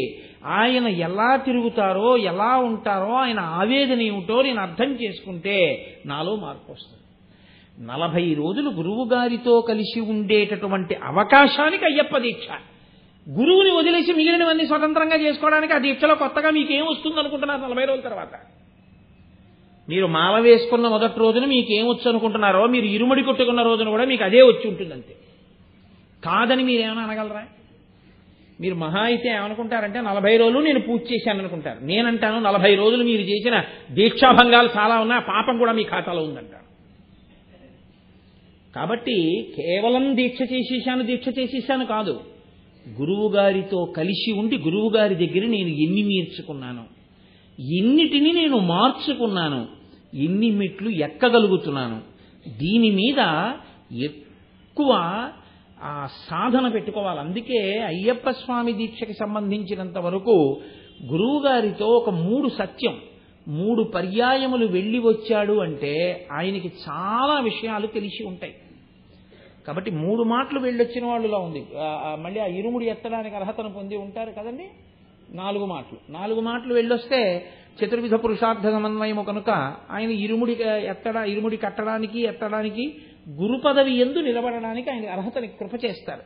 ఆయన ఎలా తిరుగుతారో ఎలా ఉంటారో ఆయన ఆవేదన ఏమిటో నేను అర్థం చేసుకుంటే నాలో మార్పు వస్తుంది. 40 రోజులు గురువు గారితో కలిసి ఉండేటటువంటి అవకాశానికి అయ్యప్ప దీక్ష. గురువుని వదిలేసి మిగిలినవన్నీ స్వతంత్రంగా చేసుకోవడానికి ఆ దీక్షలో కొత్తగా మీకేం వస్తుంది అనుకుంటున్నారు? 40 రోజుల తర్వాత మీరు మాల వేసుకున్న మొదటి రోజున మీకేం వచ్చు అనుకుంటున్నారో, మీరు ఇరుముడి కొట్టుకున్న రోజున కూడా మీకు అదే వచ్చి ఉంటుంది అంతే. కాదని మీరేమైనా అనగలరా? మీరు మహా అయితే ఏమనుకుంటారంటే 40 రోజులు నేను పూజ చేశాను అనుకుంటారు. నేనంటాను 40 రోజులు మీరు చేసిన దీక్షాభంగాలు చాలా ఉన్నా, పాపం కూడా మీ ఖాతాలో ఉందంటారు. కాబట్టి కేవలం దీక్ష చేసేశాను కాదు, గురువు గారితో కలిసి ఉండి గురువు గారి దగ్గర నేను ఎన్ని నేర్చుకున్నాను, ఎన్నిటిని నేను మార్చుకున్నాను, ఎన్ని మెట్లు ఎక్కగలుగుతున్నాను, దీని మీద ఎక్కువ ఆ సాధన పెట్టుకోవాలి. అందుకే అయ్యప్ప స్వామి దీక్షకి సంబంధించినంత వరకు గురువు గారితో ఒక 3 సత్యం 3 పర్యాయములు వెళ్ళి వచ్చాడు అంటే ఆయనకి చాలా విషయాలు తెలిసి ఉంటాయి. కాబట్టి 3 మాటలు వెళ్ళొచ్చిన వాళ్ళులా ఉంది. మళ్ళీ ఆ ఇరుముడి ఎత్తడానికి అర్హతను పొంది ఉంటారు కదండి. 4 మాటలు వెళ్ళొస్తే చతుర్విధ పురుషార్థ సమన్వయము కనుక ఆయన ఇరుముడి కట్టడానికి ఎత్తడానికి గురు పదవి యందు నిలబడడానికి ఆయన అర్హతని కృప చేస్తారు.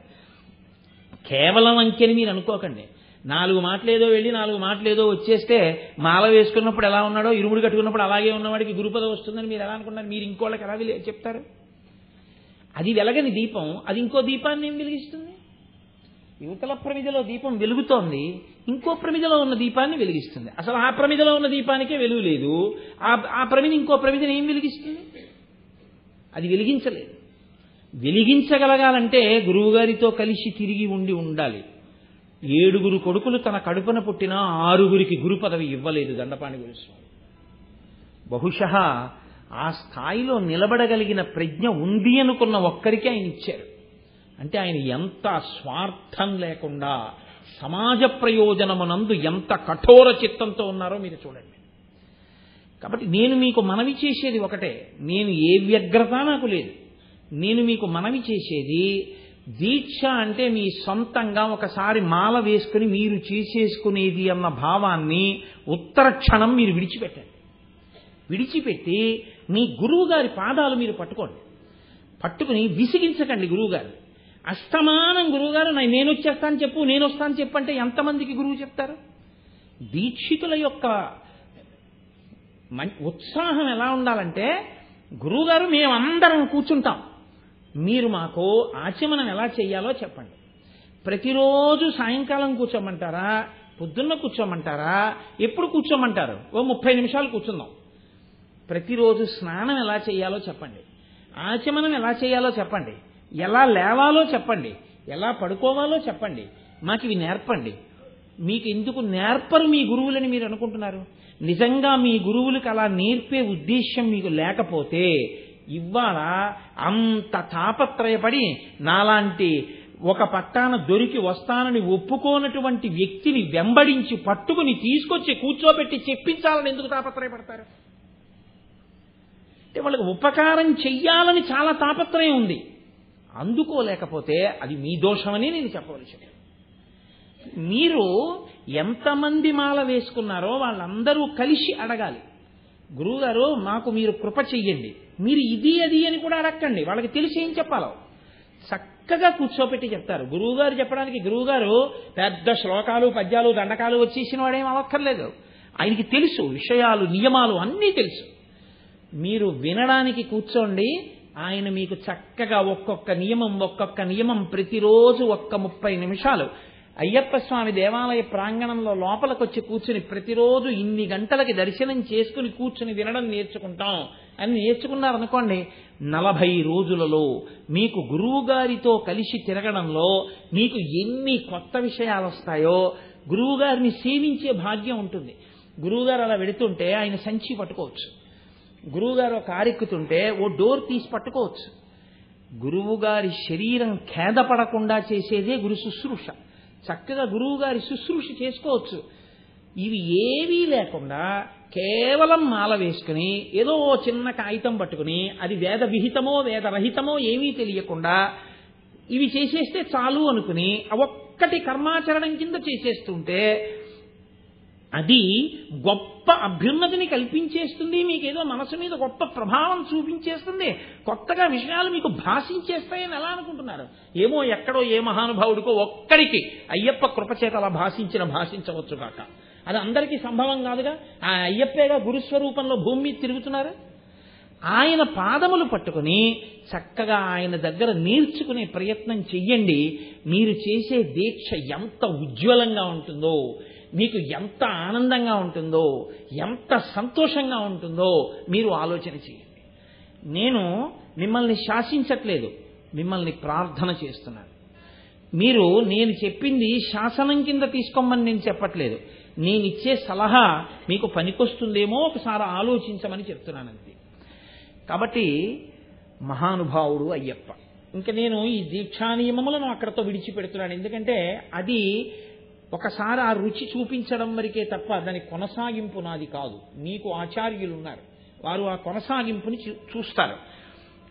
కేవలం అంకెని మీరు అనుకోకండి. 4 మాటలేదో వెళ్ళి 4 మాటలేదో వచ్చేస్తే మాల వేసుకున్నప్పుడు ఎలా ఉన్నాడో ఇరుముడి కట్టుకున్నప్పుడు అలాగే ఉన్నవాడికి గురు పదవి వస్తుందని మీరు ఎలా అనుకున్నారు? మీరు ఇంకోళ్ళకి ఎలా చెప్తారు? అది వెలగని దీపం అది ఇంకో దీపాన్ని ఏం వెలిగిస్తుంది? యువతల ప్రమిదలో దీపం వెలుగుతోంది, ఇంకో ప్రమిదలో ఉన్న దీపాన్ని వెలిగిస్తుంది. అసలు ఆ ప్రమిదలో ఉన్న దీపానికే వెలుగు లేదు, ఆ ప్రమిద ఇంకో ప్రమిదని ఏం వెలిగిస్తుంది? అది వెలిగించలేదు. వెలిగించగలగాలంటే గురువుగారితో కలిసి తిరిగి ఉండాలి. 7 కొడుకులు తన కడుపున పుట్టిన 6 గురు పదవి ఇవ్వలేదు దండపాణి గురుస్వామి. బహుశः ఆ స్థాయిలో నిలబడగలిగిన ప్రజ్ఞ ఉంది అనుకున్న ఒక్కరికి ఆయన ఇచ్చారు. అంటే ఆయన ఎంత స్వార్థం లేకుండా సమాజ ప్రయోజనమునందు ఎంత కఠోర చిత్తంతో ఉన్నారో మీరు చూడండి. కాబట్టి నేను మీకు మనవి చేసేది ఒకటే, నేను ఏ వ్యగ్రత నాకు లేదు. నేను మీకు మనవి చేసేది దీక్ష అంటే మీ సొంతంగా ఒకసారి మాల వేసుకుని మీరు చేసేసుకునేది అన్న భావాన్ని ఉత్తర క్షణం మీరు విడిచిపెట్టండి. విడిచిపెట్టి మీ గురువు గారి పాదాలు మీరు పట్టుకోండి. పట్టుకుని విసిగించకండి గురువుగారు. అస్తమానం గురువుగారు నేను వచ్చేస్తాను చెప్పు, నేను వస్తాను చెప్పు అంటే ఎంతమందికి గురువు చెప్తారు? దీక్షితుల యొక్క ఉత్సాహం ఎలా ఉండాలంటే, గురువుగారు మేమందరం కూర్చుంటాం, మీరు మాకు ఆచమనం ఎలా చెయ్యాలో చెప్పండి. ప్రతిరోజు సాయంకాలం కూర్చోమంటారా, పొద్దున్న కూర్చోమంటారా, ఎప్పుడు కూర్చోమంటారు? 30 నిమిషాలు కూర్చుందాం. ప్రతిరోజు స్నానం ఎలా చేయాలో చెప్పండి, ఆచమనం ఎలా చేయాలో చెప్పండి, ఎలా లేవాలో చెప్పండి, ఎలా పడుకోవాలో చెప్పండి, మాకు ఇవి నేర్పండి. మీకు ఎందుకు నేర్పరు మీ గురువులని మీరు అనుకుంటున్నారు? నిజంగా మీ గురువులకు అలా నేర్పే ఉద్దేశ్యం మీకు లేకపోతే ఇవాళ అంత తాపత్రయపడి నాలాంటి ఒక పట్టాన దొరికి వస్తానని ఒప్పుకోనటువంటి వ్యక్తిని వెంబడించి పట్టుకుని తీసుకొచ్చి కూర్చోబెట్టి చెప్పించాలని ఎందుకు తాపత్రయపడతారు? అంటే వాళ్ళకి ఉపకారం చెయ్యాలని చాలా తాపత్రయం ఉంది. అందుకోలేకపోతే అది మీ దోషమని నేను చెప్పవలసింది. మీరు ఎంతమంది మాల వేసుకున్నారో వాళ్ళందరూ కలిసి అడగాలి, గురువుగారు మాకు మీరు కృప చెయ్యండి. మీరు ఇది అది అని కూడా అడగండి, వాళ్ళకి తెలిసి ఏం చెప్పాలో చక్కగా కూర్చోపెట్టి చెప్తారు. గురువుగారు చెప్పడానికి గురువుగారు పెద్ద శ్లోకాలు పద్యాలు దండకాలు వచ్చేసిన వాడేం అవక్కర్లేదు. ఆయనకి తెలుసు, విషయాలు నియమాలు అన్నీ తెలుసు. మీరు వినడానికి కూర్చోండి, ఆయన మీకు చక్కగా ఒక్కొక్క నియమం ప్రతిరోజు 30 నిమిషాలు అయ్యప్ప స్వామి దేవాలయ ప్రాంగణంలో లోపలికొచ్చి కూర్చుని ప్రతిరోజు ఇన్ని గంటలకి దర్శనం చేసుకుని కూర్చుని వినడం నేర్చుకుంటాం అని నేర్చుకున్నారనుకోండి, 40 రోజులలో మీకు గురువు గారితో కలిసి తిరగడంలో మీకు ఎన్ని కొత్త విషయాలు వస్తాయో, గురువు గారిని సేవించే భాగ్యం ఉంటుంది. గురువుగారు అలా వెడుతుంటే ఆయన సంచి పట్టుకోవచ్చు, గురువుగారు కారెక్కుతుంటే ఓ డోర్ తీసి పట్టుకోవచ్చు. గురువుగారి శరీరం ఖేదపడకుండా చేసేదే గురు శుశ్రూష. చక్కగా గురువుగారి శుశ్రూష చేసుకోవచ్చు. ఇవి ఏవీ లేకుండా కేవలం మాల వేసుకుని ఏదో చిన్న కాగితం పట్టుకుని అది వేద విహితమో వేదరహితమో ఏమీ తెలియకుండా ఇవి చేసేస్తే చాలు అనుకుని ఒక్కటి కర్మాచరణం కింద చేసేస్తుంటే అది గొప్ప అభ్యున్నతిని కల్పించేస్తుంది, మీకేదో మనసు మీద గొప్ప ప్రభావం చూపించేస్తుంది, కొత్తగా విషయాలు మీకు భాషించేస్తాయని ఎలా అనుకుంటున్నారు? ఏమో ఎక్కడో ఏ మహానుభావుడికో ఒక్కడికి అయ్యప్ప కృపచేత అలా భాషించవచ్చు కాక, అది అందరికీ సంభవం కాదుగా. ఆ అయ్యప్పేగా గురుస్వరూపంలో భూమి మీద తిరుగుతున్నారు. ఆయన పాదములు పట్టుకుని చక్కగా ఆయన దగ్గర నేర్చుకునే ప్రయత్నం చెయ్యండి. మీరు చేసే దీక్ష ఎంత ఉజ్వలంగా ఉంటుందో, మీకు ఎంత ఆనందంగా ఉంటుందో, ఎంత సంతోషంగా ఉంటుందో మీరు ఆలోచన చేయండి. నేను మిమ్మల్ని శాసించట్లేదు, మిమ్మల్ని ప్రార్థన చేస్తున్నాను. మీరు నేను చెప్పింది శాసనం కింద తీసుకోమని నేను చెప్పట్లేదు, నేనిచ్చే సలహా మీకు పనికొస్తుందేమో ఒకసారి ఆలోచించమని చెప్తున్నాను అంతే. కాబట్టి మహానుభావుడు అయ్యప్ప. ఇంకా నేను ఈ దీక్షా నియమములను అక్కడతో విడిచిపెడుతున్నాను. ఎందుకంటే అది ఒకసారి ఆ రుచి చూపించడం వరకే తప్ప దాని కొనసాగింపు నాది కాదు. మీకు ఆచార్యులు ఉన్నారు, వారు ఆ కొనసాగింపుని చూస్తారు.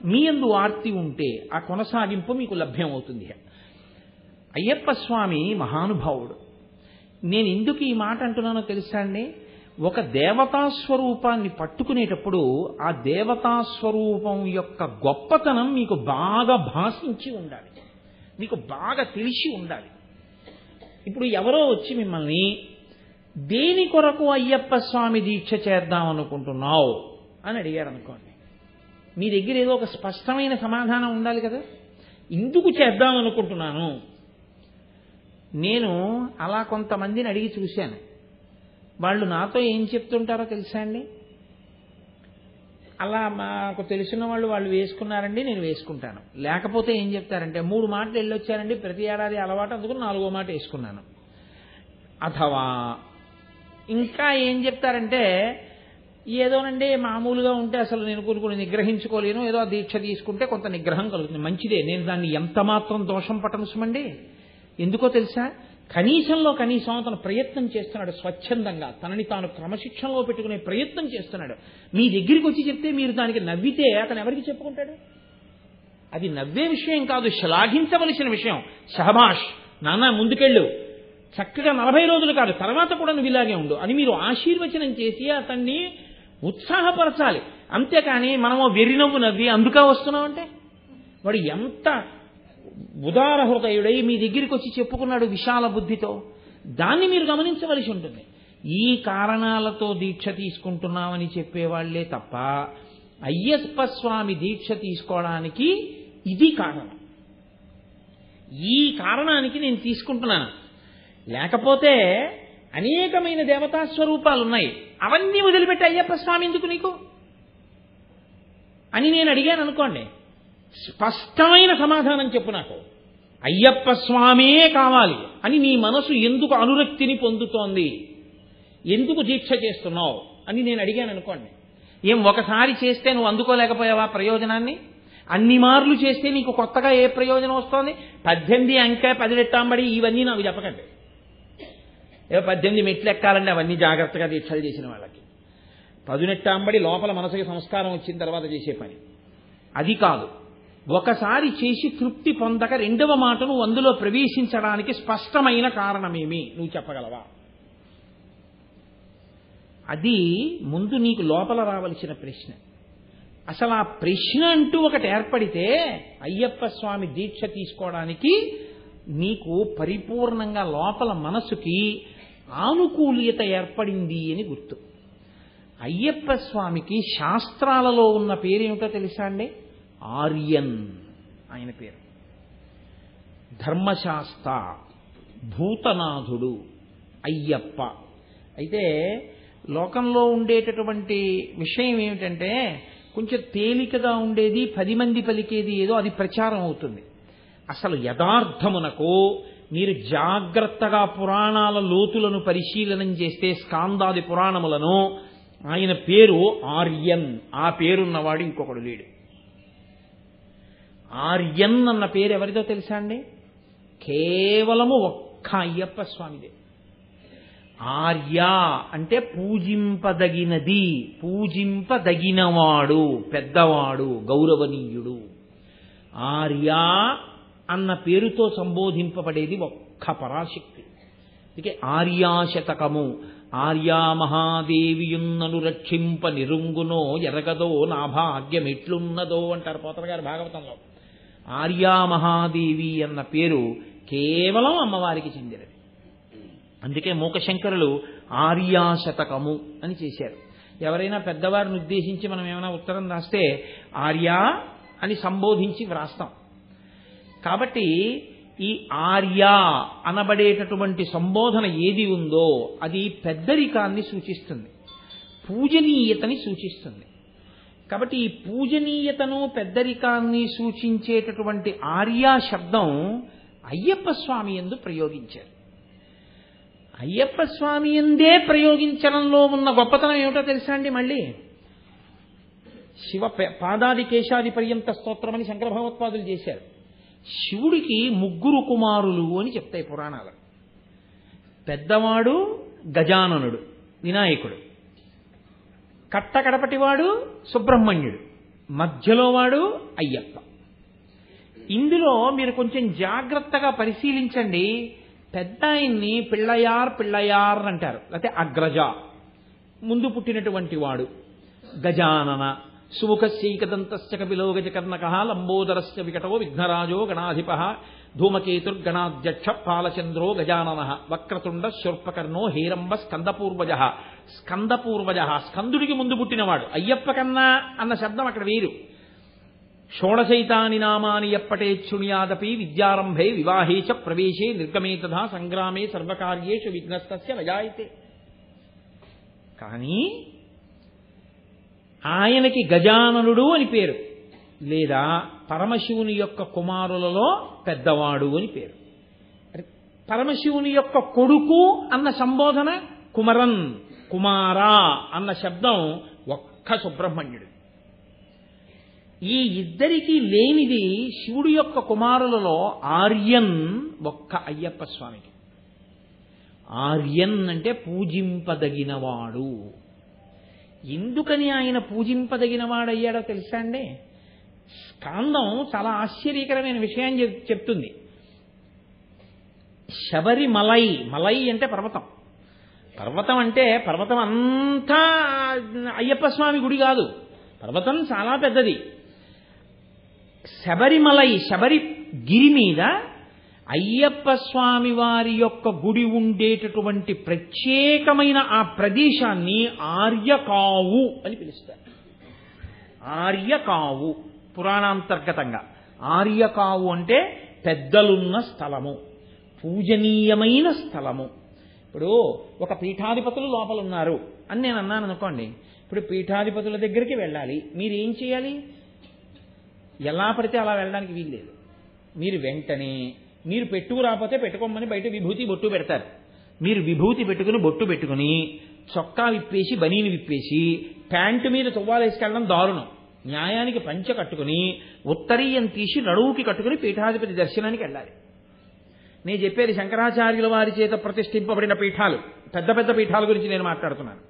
మీ యందు ఆర్తి ఉంటే ఆ కొనసాగింపు మీకు లభ్యమవుతుంది. అయ్యప్ప స్వామి మహానుభావుడు. నేను ఎందుకు ఈ మాట అంటున్నానో తెలుసా అండి? ఒక దేవతాస్వరూపాన్ని పట్టుకునేటప్పుడు ఆ దేవతాస్వరూపం యొక్క గొప్పతనం మీకు బాగా భాషించి ఉండాలి, మీకు బాగా తెలిసి ఉండాలి. ఇప్పుడు ఎవరో వచ్చి మిమ్మల్ని దేని కొరకు అయ్యప్ప స్వామి దీక్ష చేద్దాం అనుకుంటున్నావు అని అడిగారు అనుకోండి, మీ దగ్గర ఏదో ఒక స్పష్టమైన సమాధానం ఉండాలి కదా. ఎందుకు చేద్దాం అనుకుంటున్నాను? నేను అలా కొంతమందిని అడిగి చూశాను. వాళ్ళు నాతో ఏం చెప్తుంటారో తెలుసా అండి? అలా మాకు తెలిసిన వాళ్ళు వేసుకున్నారండి, నేను వేసుకుంటాను. లేకపోతే ఏం చెప్తారంటే 3 మాటలు వెళ్ళొచ్చారండి, ప్రతి ఏడాది అలవాటు, అందుకు 4వ మాట వేసుకున్నాను. అథవా ఇంకా ఏం చెప్తారంటే ఏదోనండి మామూలుగా ఉంటే అసలు నేను కొన్ని నిగ్రహించుకోలేను, ఏదో ఆ దీక్ష తీసుకుంటే కొంత నిగ్రహం కలుగుతుంది, మంచిదే, నేను దాన్ని ఎంత మాత్రం దోషం పట్టనుసమండి. ఎందుకో తెలుసా? కనీసంలో కనీసం అతను ప్రయత్నం చేస్తున్నాడు, స్వచ్ఛందంగా తనని తాను క్రమశిక్షణలో పెట్టుకునే ప్రయత్నం చేస్తున్నాడు. మీ దగ్గరికి వచ్చి చెప్తే మీరు దానికి నవ్వితే అతను ఎవరికి చెప్పుకుంటాడు? అది నవ్వే విషయం కాదు, శ్లాఘించవలసిన విషయం. షహబాష్ నాన్న ముందుకెళ్ళు, చక్కగా 40 రోజులు కాదు తర్వాత కూడా నువ్వు ఇలాగే ఉండు అని మీరు ఆశీర్వచనం చేసి అతన్ని ఉత్సాహపరచాలి. అంతేకాని మనము వెర్రినవ్వు నవ్వి అందుకా వస్తున్నామంటే వాడు ఎంత ఉదార హృదయుడై మీ దగ్గరికి వచ్చి చెప్పుకున్నాడు విశాల బుద్ధితో. దాన్ని మీరు గమనించవలసి ఉంటుంది. ఈ కారణాలతో దీక్ష తీసుకుంటున్నామని చెప్పేవాళ్లే తప్ప అయ్యప్ప స్వామి దీక్ష తీసుకోవడానికి ఇది కారణం, ఈ కారణానికి నేను తీసుకుంటున్నాను. లేకపోతే అనేకమైన దేవతా స్వరూపాలు ఉన్నాయి, అవన్నీ వదిలిపెట్టి అయ్యప్ప స్వామి ఎందుకు నీకు అని నేను అడిగాను అనుకోండి, స్పష్టమైన సమాధానం చెప్పు నాకు. అయ్యప్ప స్వామే కావాలి అని నీ మనసు ఎందుకు అనురక్తిని పొందుతోంది, ఎందుకు దీక్ష చేస్తున్నావు అని నేను అడిగాను అనుకోండి. ఏం ఒకసారి చేస్తే నువ్వు అందుకోలేకపోయావా ప్రయోజనాన్ని? అన్ని మార్లు చేస్తే నీకు కొత్తగా ఏ ప్రయోజనం వస్తోంది? 18 అంకె 10 రెట్టాంబడి ఇవన్నీ నాకు చెప్పకండి. 18 మెట్లు ఎక్కాలండి, అవన్నీ జాగ్రత్తగా దీక్షలు చేసిన వాళ్ళకి. 10 నెట్టాంబడి లోపల మనసుకి సంస్కారం వచ్చిన తర్వాత చేసే పని అది కాదు. ఒకసారి చేసి తృప్తి పొందక రెండవ మాట నువ్వు అందులో ప్రవేశించడానికి స్పష్టమైన కారణమేమి నువ్వు చెప్పగలవా? అది ముందు నీకు లోపల రావలసిన ప్రశ్న. అసలు ఆ ప్రశ్న అంటూ ఒకటి ఏర్పడితే అయ్యప్ప స్వామి దీక్ష తీసుకోవడానికి నీకు పరిపూర్ణంగా లోపల మనసుకి ఆనుకూల్యత ఏర్పడింది అని గుర్తు. అయ్యప్ప స్వామికి శాస్త్రాలలో ఉన్న పేరేమిటో తెలుసా అండి? ఆర్యన్ ఆయన పేరు. ధర్మశాస్త్ర, భూతనాథుడు, అయ్యప్ప. అయితే లోకంలో ఉండేటటువంటి విషయం ఏమిటంటే కొంచెం తేలికగా ఉండేది 10 మంది పలికేది ఏదో అది ప్రచారం అవుతుంది. అసలు యథార్థమునకు మీరు జాగ్రత్తగా పురాణాల లోతులను పరిశీలనం చేస్తే స్కాందాది పురాణములను ఆయన పేరు ఆర్యన్. ఆ పేరున్నవాడు ఇంకొకడు లేడు. ఆర్యన్ అన్న పేరు ఎవరిదో తెలుసా అండి? కేవలము ఒక్క అయ్యప్ప స్వామిదే. ఆర్య అంటే పూజింపదగినది, పూజింపదగినవాడు, పెద్దవాడు, గౌరవనీయుడు. ఆర్య అన్న పేరుతో సంబోధింపబడేది ఒక్క పరాశక్తి. అందుకే ఆర్యాశతకము. ఆర్యా మహాదేవియున్నను రక్షింప నిరుంగునో ఎరగదో నా భాగ్యమెట్లున్నదో అంటారు పోతన గారు భాగవతంలో. ఆర్యా మహాదేవి అన్న పేరు కేవలం అమ్మవారికి చెందినది. అందుకే మూకశంకరులు ఆర్యాశతకము అని చేశారు. ఎవరైనా పెద్దవారిని ఉద్దేశించి మనం ఏమైనా ఉత్తరం రాస్తే ఆర్య అని సంబోధించి వ్రాస్తాం. కాబట్టి ఈ ఆర్య అనబడేటటువంటి సంబోధన ఏది ఉందో అది పెద్దరికాన్ని సూచిస్తుంది, పూజనీయతని సూచిస్తుంది. కాబట్టి ఈ పూజనీయతను పెద్దరికాన్ని సూచించేటటువంటి ఆర్య శబ్దం అయ్యప్ప స్వామి యందు ప్రయోగించారు. అయ్యప్ప స్వామి యందే ప్రయోగించడంలో ఉన్న గొప్పతనం ఏమిటో తెలుసా అండి? మళ్ళీ శివ పాదాది కేశాది పర్యంత స్తోత్రం అని శంకర భగవత్పాదులు చేశారు. శివుడికి 3 కుమారులు అని చెప్తాయి పురాణాలు. పెద్దవాడు గజాననుడు వినాయకుడు, కట్టకడపటివాడు సుబ్రహ్మణ్యుడు, మధ్యలో వాడు అయ్యప్ప. ఇందులో మీరు కొంచెం జాగ్రత్తగా పరిశీలించండి. పెద్ద ఆయన్ని పిళ్ళయార్ అంటారు, లేకపోతే అగ్రజ, ముందు పుట్టినటువంటి వాడు. గజానన సుముఖస్యైకదంతస్య కపిలో గజకర్ణక లంబోదరస్య వికటో విఘ్నరాజో గణాధిప ధూమకేతుర్గణాధ్యక్ష పాలచంద్రో గజానన వక్రతుండ శూర్పకర్ణో హేరంబ స్కందపూర్వజ. స్కందుడికి ముందు పుట్టినవాడు. అయ్యప్ప కన్నా అన్న శబ్దం అక్కడ వేరు. షోడశైతాని నామాని ఎప్పటేచ్చుణ్యాదపి విద్యారంభే వివాహే చ ప్రవేశే నిర్గమే తథా సంగ్రామే సర్వకార్యేషు విఘ్నస్తస్య నజాయతే. కానీ ఆయనకి గజాననుడు అని పేరు, లేదా పరమశివుని యొక్క కుమారులలో పెద్దవాడు అని పేరు. పరమశివుని యొక్క కొడుకు అన్న సంబోధన కుమరన్, కుమారా అన్న శబ్దం ఒక్క సుబ్రహ్మణ్యుడు. ఈ ఇద్దరికీ లేనిది శివుడి యొక్క కుమారులలో ఆర్యన్ ఒక్క అయ్యప్ప స్వామికి. ఆర్యన్ అంటే పూజింపదగినవాడు. ఎందుకని ఆయన పూజింపదగినవాడయ్యాడో తెలుసా అండి? స్కాందం చాలా ఆశ్చర్యకరమైన విషయం చెప్తుంది. శబరిమలై, మలై అంటే పర్వతం. పర్వతం అంటే పర్వతం అంతా అయ్యప్ప స్వామి గుడి కాదు, పర్వతం చాలా పెద్దది. శబరిమలై, శబరి గిరి మీద అయ్యప్ప స్వామి వారి యొక్క గుడి ఉండేటటువంటి ప్రత్యేకమైన ఆ ప్రదేశాన్ని ఆర్యకావు అని పిలుస్తారు. ఆర్యకావు పురాణాంతర్గతంగా ఆర్యకావు అంటే పెద్దలున్న స్థలము, పూజనీయమైన స్థలము. ఇప్పుడు ఒక పీఠాధిపతులు లోపల ఉన్నారు అని నేను అన్నాను అనుకోండి. ఇప్పుడు పీఠాధిపతుల దగ్గరికి వెళ్ళాలి, మీరు ఏం చేయాలి? ఎలా పడితే అలా వెళ్ళడానికి వీల్లేదు. మీరు వెంటనే మీరు పెట్టుకు రాకపోతే పెట్టుకోమని బయట విభూతి బొట్టు పెడతారు. మీరు విభూతి పెట్టుకుని బొట్టు పెట్టుకుని చొక్కా విప్పేసి బనీని విప్పేసి ప్యాంటు మీద తువ్వాలు వేసుకెళ్ళడం దారుణం. న్యాయానికి పంచ కట్టుకుని ఉత్తరీయం తీసి నడువుకి కట్టుకుని పీఠాధిపతి దర్శనానికి వెళ్ళాలి. నేను చెప్పేది శంకరాచార్యుల వారి చేత ప్రతిష్ఠింపబడిన పీఠాలు, పెద్ద పెద్ద పీఠాల గురించి నేను మాట్లాడుతున్నాను.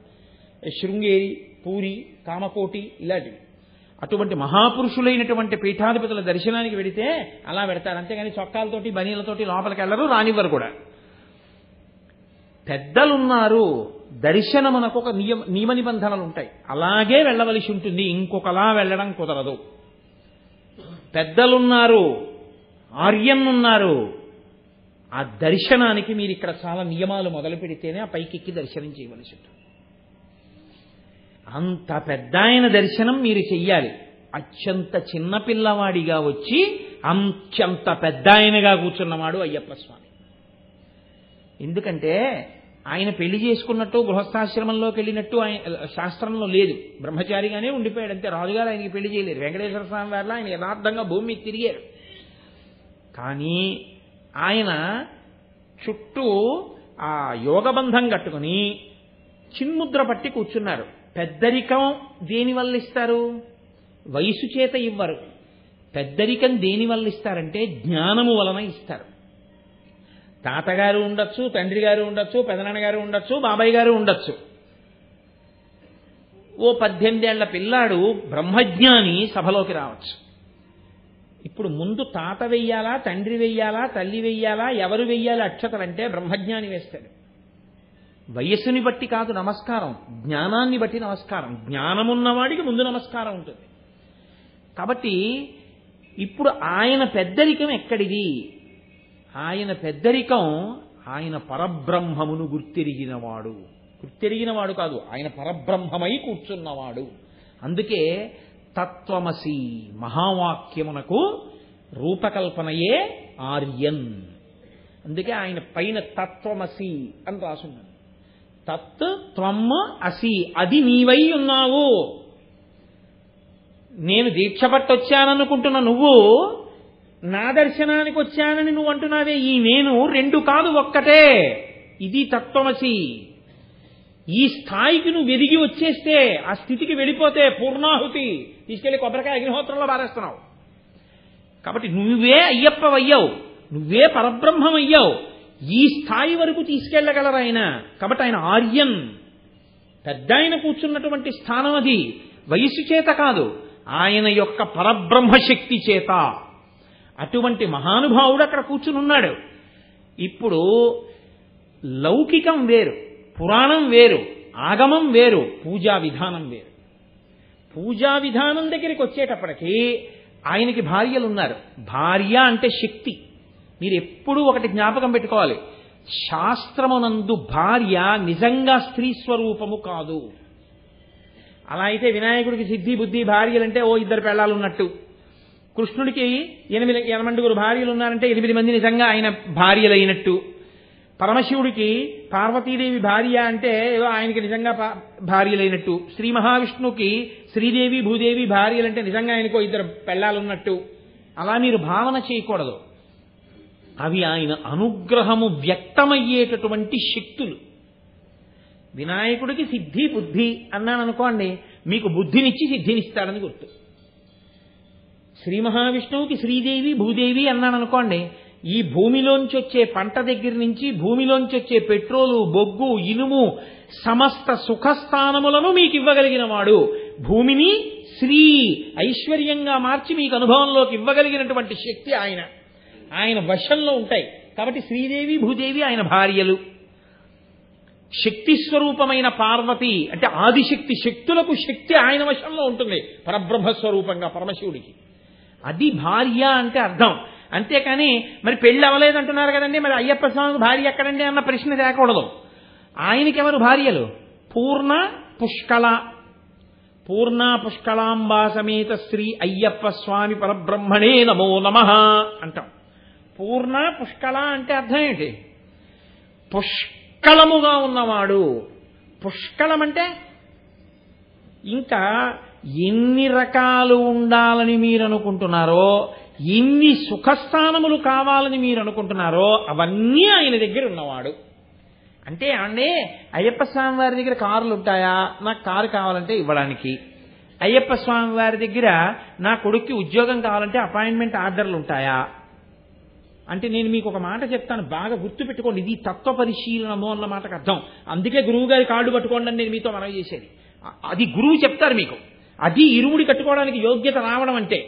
శృంగేరి, పూరి, కామకోటి ఇలాంటివి. అటువంటి మహాపురుషులైనటువంటి పీఠాధిపతుల దర్శనానికి వెడితే అలా పెడతారు. అంతేగాని చొక్కాలతోటి బనీలతోటి లోపలికి వెళ్ళరు, రానివ్వరు కూడా. పెద్దలున్నారు, దర్శనమునకు ఒక నియమ నిబంధనలు ఉంటాయి, అలాగే వెళ్ళవలసి ఉంటుంది. ఇంకొకలా వెళ్ళడం కుదరదు. పెద్దలున్నారు, ఆర్యన్నున్నారు, ఆ దర్శనానికి మీరు ఇక్కడ చాలా నియమాలు మొదలు పెడితేనే ఆ పైకెక్కి దర్శనం చేయవలసి ఉంటుంది. అంత పెద్ద ఆయన దర్శనం మీరు చెయ్యాలి. అత్యంత చిన్నపిల్లవాడిగా వచ్చి అంత పెద్ద ఆయనగా కూర్చున్నవాడు అయ్యప్ప స్వామి. ఎందుకంటే ఆయన పెళ్లి చేసుకున్నట్టు గృహస్థాశ్రమంలోకి వెళ్ళినట్టు ఆయన శాస్త్రంలో లేదు. బ్రహ్మచారిగానే ఉండిపోయాడు అంతే. రాజుగారు ఆయనకి పెళ్లి చేయలేరు. వెంకటేశ్వర స్వామి వారిలో ఆయన యథార్థంగా భూమి మీద తిరిగారు. కానీ ఆయన చుట్టూ ఆ యోగబంధం కట్టుకుని చిన్ముద్ర పట్టి కూర్చున్నారు. పెద్దరికం దేనివల్ల ఇస్తారు? వయసు చేత ఇవ్వరు. పెద్దరికం దేనివల్ల ఇస్తారంటే జ్ఞానము వలన ఇస్తారు. తాతగారు ఉండొచ్చు, తండ్రి గారు ఉండొచ్చు, పెదనాన్నగారు ఉండొచ్చు, బాబాయ్ గారు ఉండొచ్చు. ఓ 18 ఏళ్ల పిల్లాడు బ్రహ్మజ్ఞాని సభలోకి రావచ్చు. ఇప్పుడు ముందు తాత వెయ్యాలా, తండ్రి వెయ్యాలా, తల్లి వెయ్యాలా, ఎవరు వెయ్యాలి అక్షతలంటే బ్రహ్మజ్ఞాని వేస్తాడు. వయస్సుని బట్టి కాదు నమస్కారం, జ్ఞానాన్ని బట్టి నమస్కారం. జ్ఞానమున్నవాడికి ముందు నమస్కారం ఉంటుంది. కాబట్టి ఇప్పుడు ఆయన పెద్దరికం ఎక్కడిది? ఆయన పెద్దరికం ఆయన పరబ్రహ్మమును గుర్తెరిగినవాడు. గుర్తెరిగినవాడు కాదు, ఆయన పరబ్రహ్మమై కూర్చున్నవాడు. అందుకే తత్వమసి మహావాక్యమునకు రూపకల్పనయే ఆర్యన్. అందుకే ఆయన పైన తత్వమసి అని రాసున్నాడు. తత్ త్వమ్ అసి, అది నీవై ఉన్నావు. నేను దీక్ష పట్టొచ్చాననుకుంటున్న నువ్వు నా దర్శనానికి వచ్చానని నువ్వు అంటున్నావే, ఈ నేను రెండు కాదు ఒక్కటే. ఇది తత్వమసి. ఈ స్థాయికి నువ్వు ఎదిగి వచ్చేస్తే, ఆ స్థితికి వెళ్ళిపోతే పూర్ణాహుతి తీసుకెళ్లి కొబ్బరికాయ అగ్నిహోత్రంలో పారేస్తున్నావు. కాబట్టి నువ్వే అయ్యప్పవయ్యావు, నువ్వే పరబ్రహ్మమయ్యావు. ఈ స్థాయి వరకు తీసుకెళ్లగలరు ఆయన. కాబట్టి ఆయన ఆర్యన్, పెద్ద ఆయన కూర్చున్నటువంటి స్థానం అది. వయస్సు చేత కాదు, ఆయన యొక్క పరబ్రహ్మశక్తి చేత. అటువంటి మహానుభావుడు అక్కడ కూర్చునున్నాడు. ఇప్పుడు లౌకికం వేరు, పురాణం వేరు, ఆగమం వేరు, పూజా విధానం వేరు. పూజా విధానం దగ్గరికి వచ్చేటప్పటికీ ఆయనకి భార్యలు ఉన్నారు. భార్య అంటే శక్తి. మీరు ఎప్పుడూ ఒకటి జ్ఞాపకం పెట్టుకోవాలి, శాస్త్రమునందు భార్య నిజంగా స్త్రీ స్వరూపము కాదు. అలా అయితే వినాయకుడికి సిద్ధి బుద్ధి భార్యలంటే ఓ 2 పెళ్ళాలు ఉన్నట్టు, కృష్ణుడికి 8 భార్యలు ఉన్నారంటే 8 మంది నిజంగా ఆయన భార్యలైనట్టు, పరమశివుడికి పార్వతీదేవి భార్య అంటే ఏదో ఆయనకి నిజంగా భార్యలైనట్టు, శ్రీ మహావిష్ణువుకి శ్రీదేవి భూదేవి భార్యలంటే నిజంగా ఆయనకో 2 పెళ్ళాలున్నట్టు అలా మీరు భావన చేయకూడదు. అవి ఆయన అనుగ్రహము వ్యక్తమయ్యేటటువంటి శక్తులు. వినాయకుడికి సిద్ధి బుద్ధి అన్నాను అనుకోండి, మీకు బుద్ధినిచ్చి సిద్ధినిస్తాడని గుర్తు. శ్రీ మహావిష్ణువుకి శ్రీదేవి భూదేవి అన్నాను అనుకోండి, ఈ భూమిలోంచి వచ్చే పంట దగ్గర నుంచి భూమిలోంచి వచ్చే పెట్రోలు, బొగ్గు, ఇనుము, సమస్త సుఖస్థానములను మీకు ఇవ్వగలిగిన వాడు. భూమిని శ్రీ ఐశ్వర్యంగా మార్చి మీకు అనుభవంలోకి ఇవ్వగలిగినటువంటి శక్తి ఆయన వశంలో ఉంటాయి. కాబట్టి శ్రీదేవి భూదేవి ఆయన భార్యలు. శక్తి స్వరూపమైన పార్వతి అంటే ఆదిశక్తి, శక్తులకు శక్తి ఆయన వశంలో ఉంటుంది పరబ్రహ్మస్వరూపంగా పరమశివుడికి. అది భార్య అంటే అర్థం. అంతేకాని మరి పెళ్లి అవ్వలేదంటున్నారు కదండి, మరి అయ్యప్ప స్వామికి భార్య ఎక్కడండి అన్న ప్రశ్న తేకూడదు. ఆయనకెవరు భార్యలు? పూర్ణ పుష్కళ, పూర్ణ పుష్కళాంబా సమేత శ్రీ అయ్యప్ప స్వామి పరబ్రహ్మణే నమో నమః అంటాం. పూర్ణ పుష్కళ అంటే అర్థం ఏంటి? పుష్కళముగా ఉన్నవాడు. పుష్కళం అంటే ఇంకా ఎన్ని రకాలు ఉండాలని మీరు అనుకుంటున్నారో, ఎన్ని సుఖస్థానములు కావాలని మీరు అనుకుంటున్నారో అవన్నీ ఆయన దగ్గర ఉన్నవాడు. అంటే అండి, అయ్యప్ప స్వామి వారి దగ్గర కారులు ఉంటాయా? నాకు కారు కావాలంటే ఇవ్వడానికి. అయ్యప్ప స్వామి వారి దగ్గర నా కొడుక్కి ఉద్యోగం కావాలంటే అపాయింట్మెంట్ ఆర్డర్లు ఉంటాయా అంటే, నేను మీకు ఒక మాట చెప్తాను, బాగా గుర్తుపెట్టుకోండి. ఇది తత్వ పరిశీలనము అన్న మాటకు అర్థం. అందుకే గురువు గారి కాళ్ళు పట్టుకోండి అని నేను మీతో మనవి చేసేది. అది గురువు చెప్తారు మీకు. అది ఇరుముడి కట్టుకోవడానికి యోగ్యత రావడం అంటే.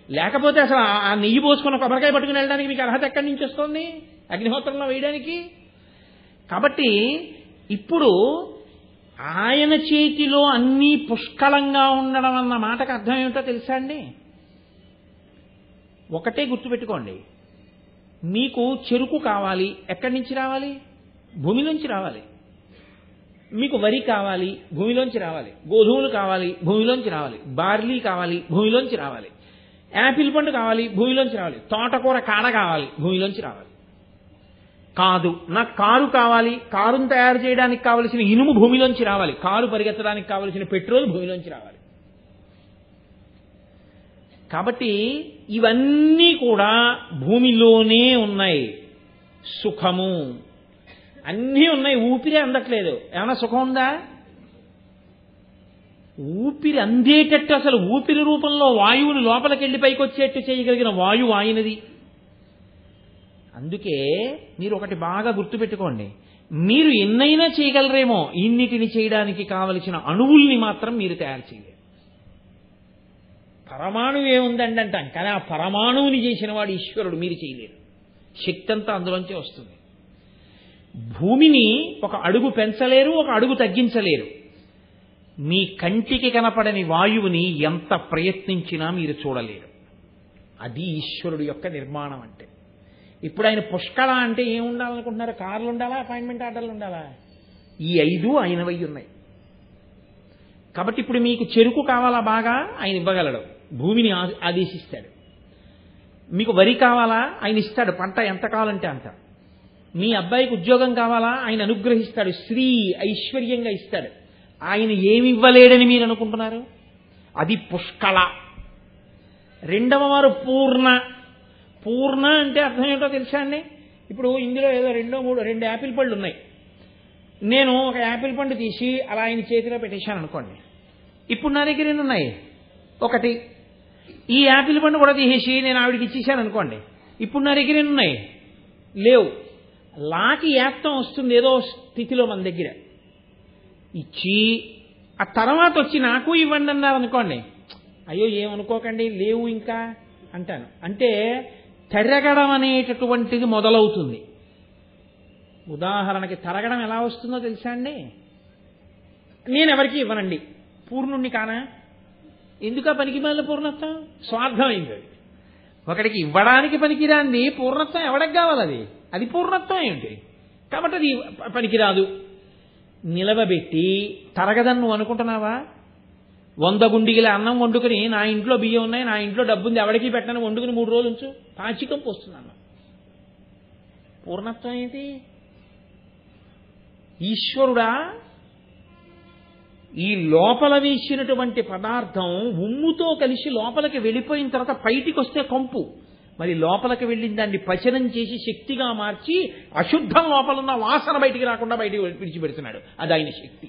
లేకపోతే అసలు ఆ నెయ్యి పోసుకున్న కొబ్బరికాయ పట్టుకుని వెళ్ళడానికి మీకు అర్హత ఎక్కడి నుంచి వస్తుంది అగ్నిహోత్రంలో వేయడానికి? కాబట్టి ఇప్పుడు ఆయన చేతిలో అన్నీ పుష్కలంగా ఉండడం అన్న మాటకు అర్థం ఏమిటో తెలుసా అండి? ఒకటే గుర్తుపెట్టుకోండి, మీకు చెరుకు కావాలి, ఎక్కడి నుంచి రావాలి? భూమిలోంచి రావాలి. మీకు వరి కావాలి, భూమిలోంచి రావాలి. గోధుమలు కావాలి, భూమిలోంచి రావాలి. బార్లీ కావాలి, భూమిలోంచి రావాలి. యాపిల్ పండు కావాలి, భూమిలోంచి రావాలి. తోటకూర కాడ కావాలి, భూమిలోంచి రావాలి. కాదు, నాకు కారు కావాలి, కారును తయారు చేయడానికి కావలసిన ఇనుము భూమిలోంచి రావాలి. కారు పరిగెత్తడానికి కావలసిన పెట్రోల్ భూమిలోంచి రావాలి. కాబట్టి ఇవన్నీ కూడా భూమిలోనే ఉన్నాయి. సుఖము అన్నీ ఉన్నాయి, ఊపిరి అందట్లేదు. ఏమన్నా సుఖం ఉందా? ఊపిరి అందేటట్టు, అసలు ఊపిరి రూపంలో వాయువుని లోపలికి వెళ్ళి పైకి వచ్చేట్టు చేయగలిగిన వాయువు ఆయనది. అందుకే మీరు ఒకటి బాగా గుర్తుపెట్టుకోండి, మీరు ఎన్నైనా చేయగలరేమో, ఇన్నిటిని చేయడానికి కావలసిన అణువుల్ని మాత్రం మీరు తయారు చేయలేరు. పరమాణువు ఏముందండి అంటాం, కానీ ఆ పరమాణువుని చేసిన వాడు ఈశ్వరుడు, మీరు చేయలేరు. శక్తి అంతా అందులోంచే వస్తుంది. భూమిని ఒక అడుగు పెంచలేరు, ఒక అడుగు తగ్గించలేరు. మీ కంటికి కనపడని వాయువుని ఎంత ప్రయత్నించినా మీరు చూడలేరు. అది ఈశ్వరుడు యొక్క నిర్మాణం అంటే. ఇప్పుడు ఆయన పుష్కళ అంటే ఏముండాలనుకుంటున్నారు? కార్లు ఉండాలా, అపాయింట్మెంట్ ఆర్డర్లు ఉండాలా? ఈ 5 ఆయనవై ఉన్నాయి. కాబట్టి ఇప్పుడు మీకు చెరుకు కావాలా? బాగా ఆయన ఇవ్వగలడు, భూమిని ఆదేశిస్తాడు. మీకు వరి కావాలా? ఆయన ఇస్తాడు, పంట ఎంత కావాలంటే అంత. మీ అబ్బాయికి ఉద్యోగం కావాలా? ఆయన అనుగ్రహిస్తాడు, శ్రీ ఐశ్వర్యంగా ఇస్తాడు. ఆయన ఏమి ఇవ్వలేడని మీరు అనుకుంటున్నారు? అది పుష్కళ. రెండవ వారు పూర్ణ. పూర్ణ అంటే అర్థం ఏంటో తెలుసా అండి? ఇప్పుడు ఇందులో ఏదో 2 యాపిల్ పళ్ళు ఉన్నాయి. నేను ఒక యాపిల్ పండు తీసి అలా ఆయన చేతిలో పెట్టేశాను అనుకోండి. ఇప్పుడు నా దగ్గర ఎన్ని ఉన్నాయి? 1. ఈ యాపిల్ పండు కూడా తీసేసి నేను ఆవిడికి ఇచ్చేసాను అనుకోండి. ఇప్పుడు నా దగ్గర ఎన్ని ఉన్నాయి? లేవు. లాకి ఏత్తం వస్తుంది ఏదో స్థితిలో మన దగ్గర. ఇచ్చి ఆ తర్వాత వచ్చి నాకు ఇవ్వండి అన్నారు అనుకోండి, అయ్యో ఏమనుకోకండి లేవు ఇంకా అంటాను. అంటే తరగడం అనేటటువంటిది మొదలవుతుంది. ఉదాహరణకి తరగడం ఎలా వస్తుందో తెలుసా అండి? నేను ఎవరికి ఇవ్వనండి, పూర్ణుణ్ణి కానా? ఎందుకా పనికి మాలిన పూర్ణత్వం? స్వార్థమైంది. ఒకడికి ఇవ్వడానికి పనికిరాంది పూర్ణత్వం ఎవడికి కావాలి? అది పూర్ణత్వం ఏంటి? కాబట్టి అది పనికిరాదు. నిలవబెట్టి తరగదని నువ్వు అనుకుంటున్నావా? 100 గుండిగిల అన్నం వండుకుని, నా ఇంట్లో బియ్యం ఉన్నాయి, నా ఇంట్లో డబ్బు ఉంది, ఎవరికి పెట్టను, వండుకుని 3 రోజులు ఉంచు, పాచికం పోస్తున్నాను. పూర్ణత్వం ఏంటి? ఈశ్వరుడా, ఈ లోపల వేసినటువంటి పదార్థం ఉమ్ముతో కలిసి లోపలికి వెళ్ళిపోయిన తర్వాత బయటికి వస్తే కంపు, మరి లోపలికి వెళ్ళిన దాన్ని పచనం చేసి శక్తిగా మార్చి అశుద్ధం లోపలున్న వాసన బయటికి రాకుండా బయటికి విడిచిపెడుతున్నాడు. అది ఆయన శక్తి.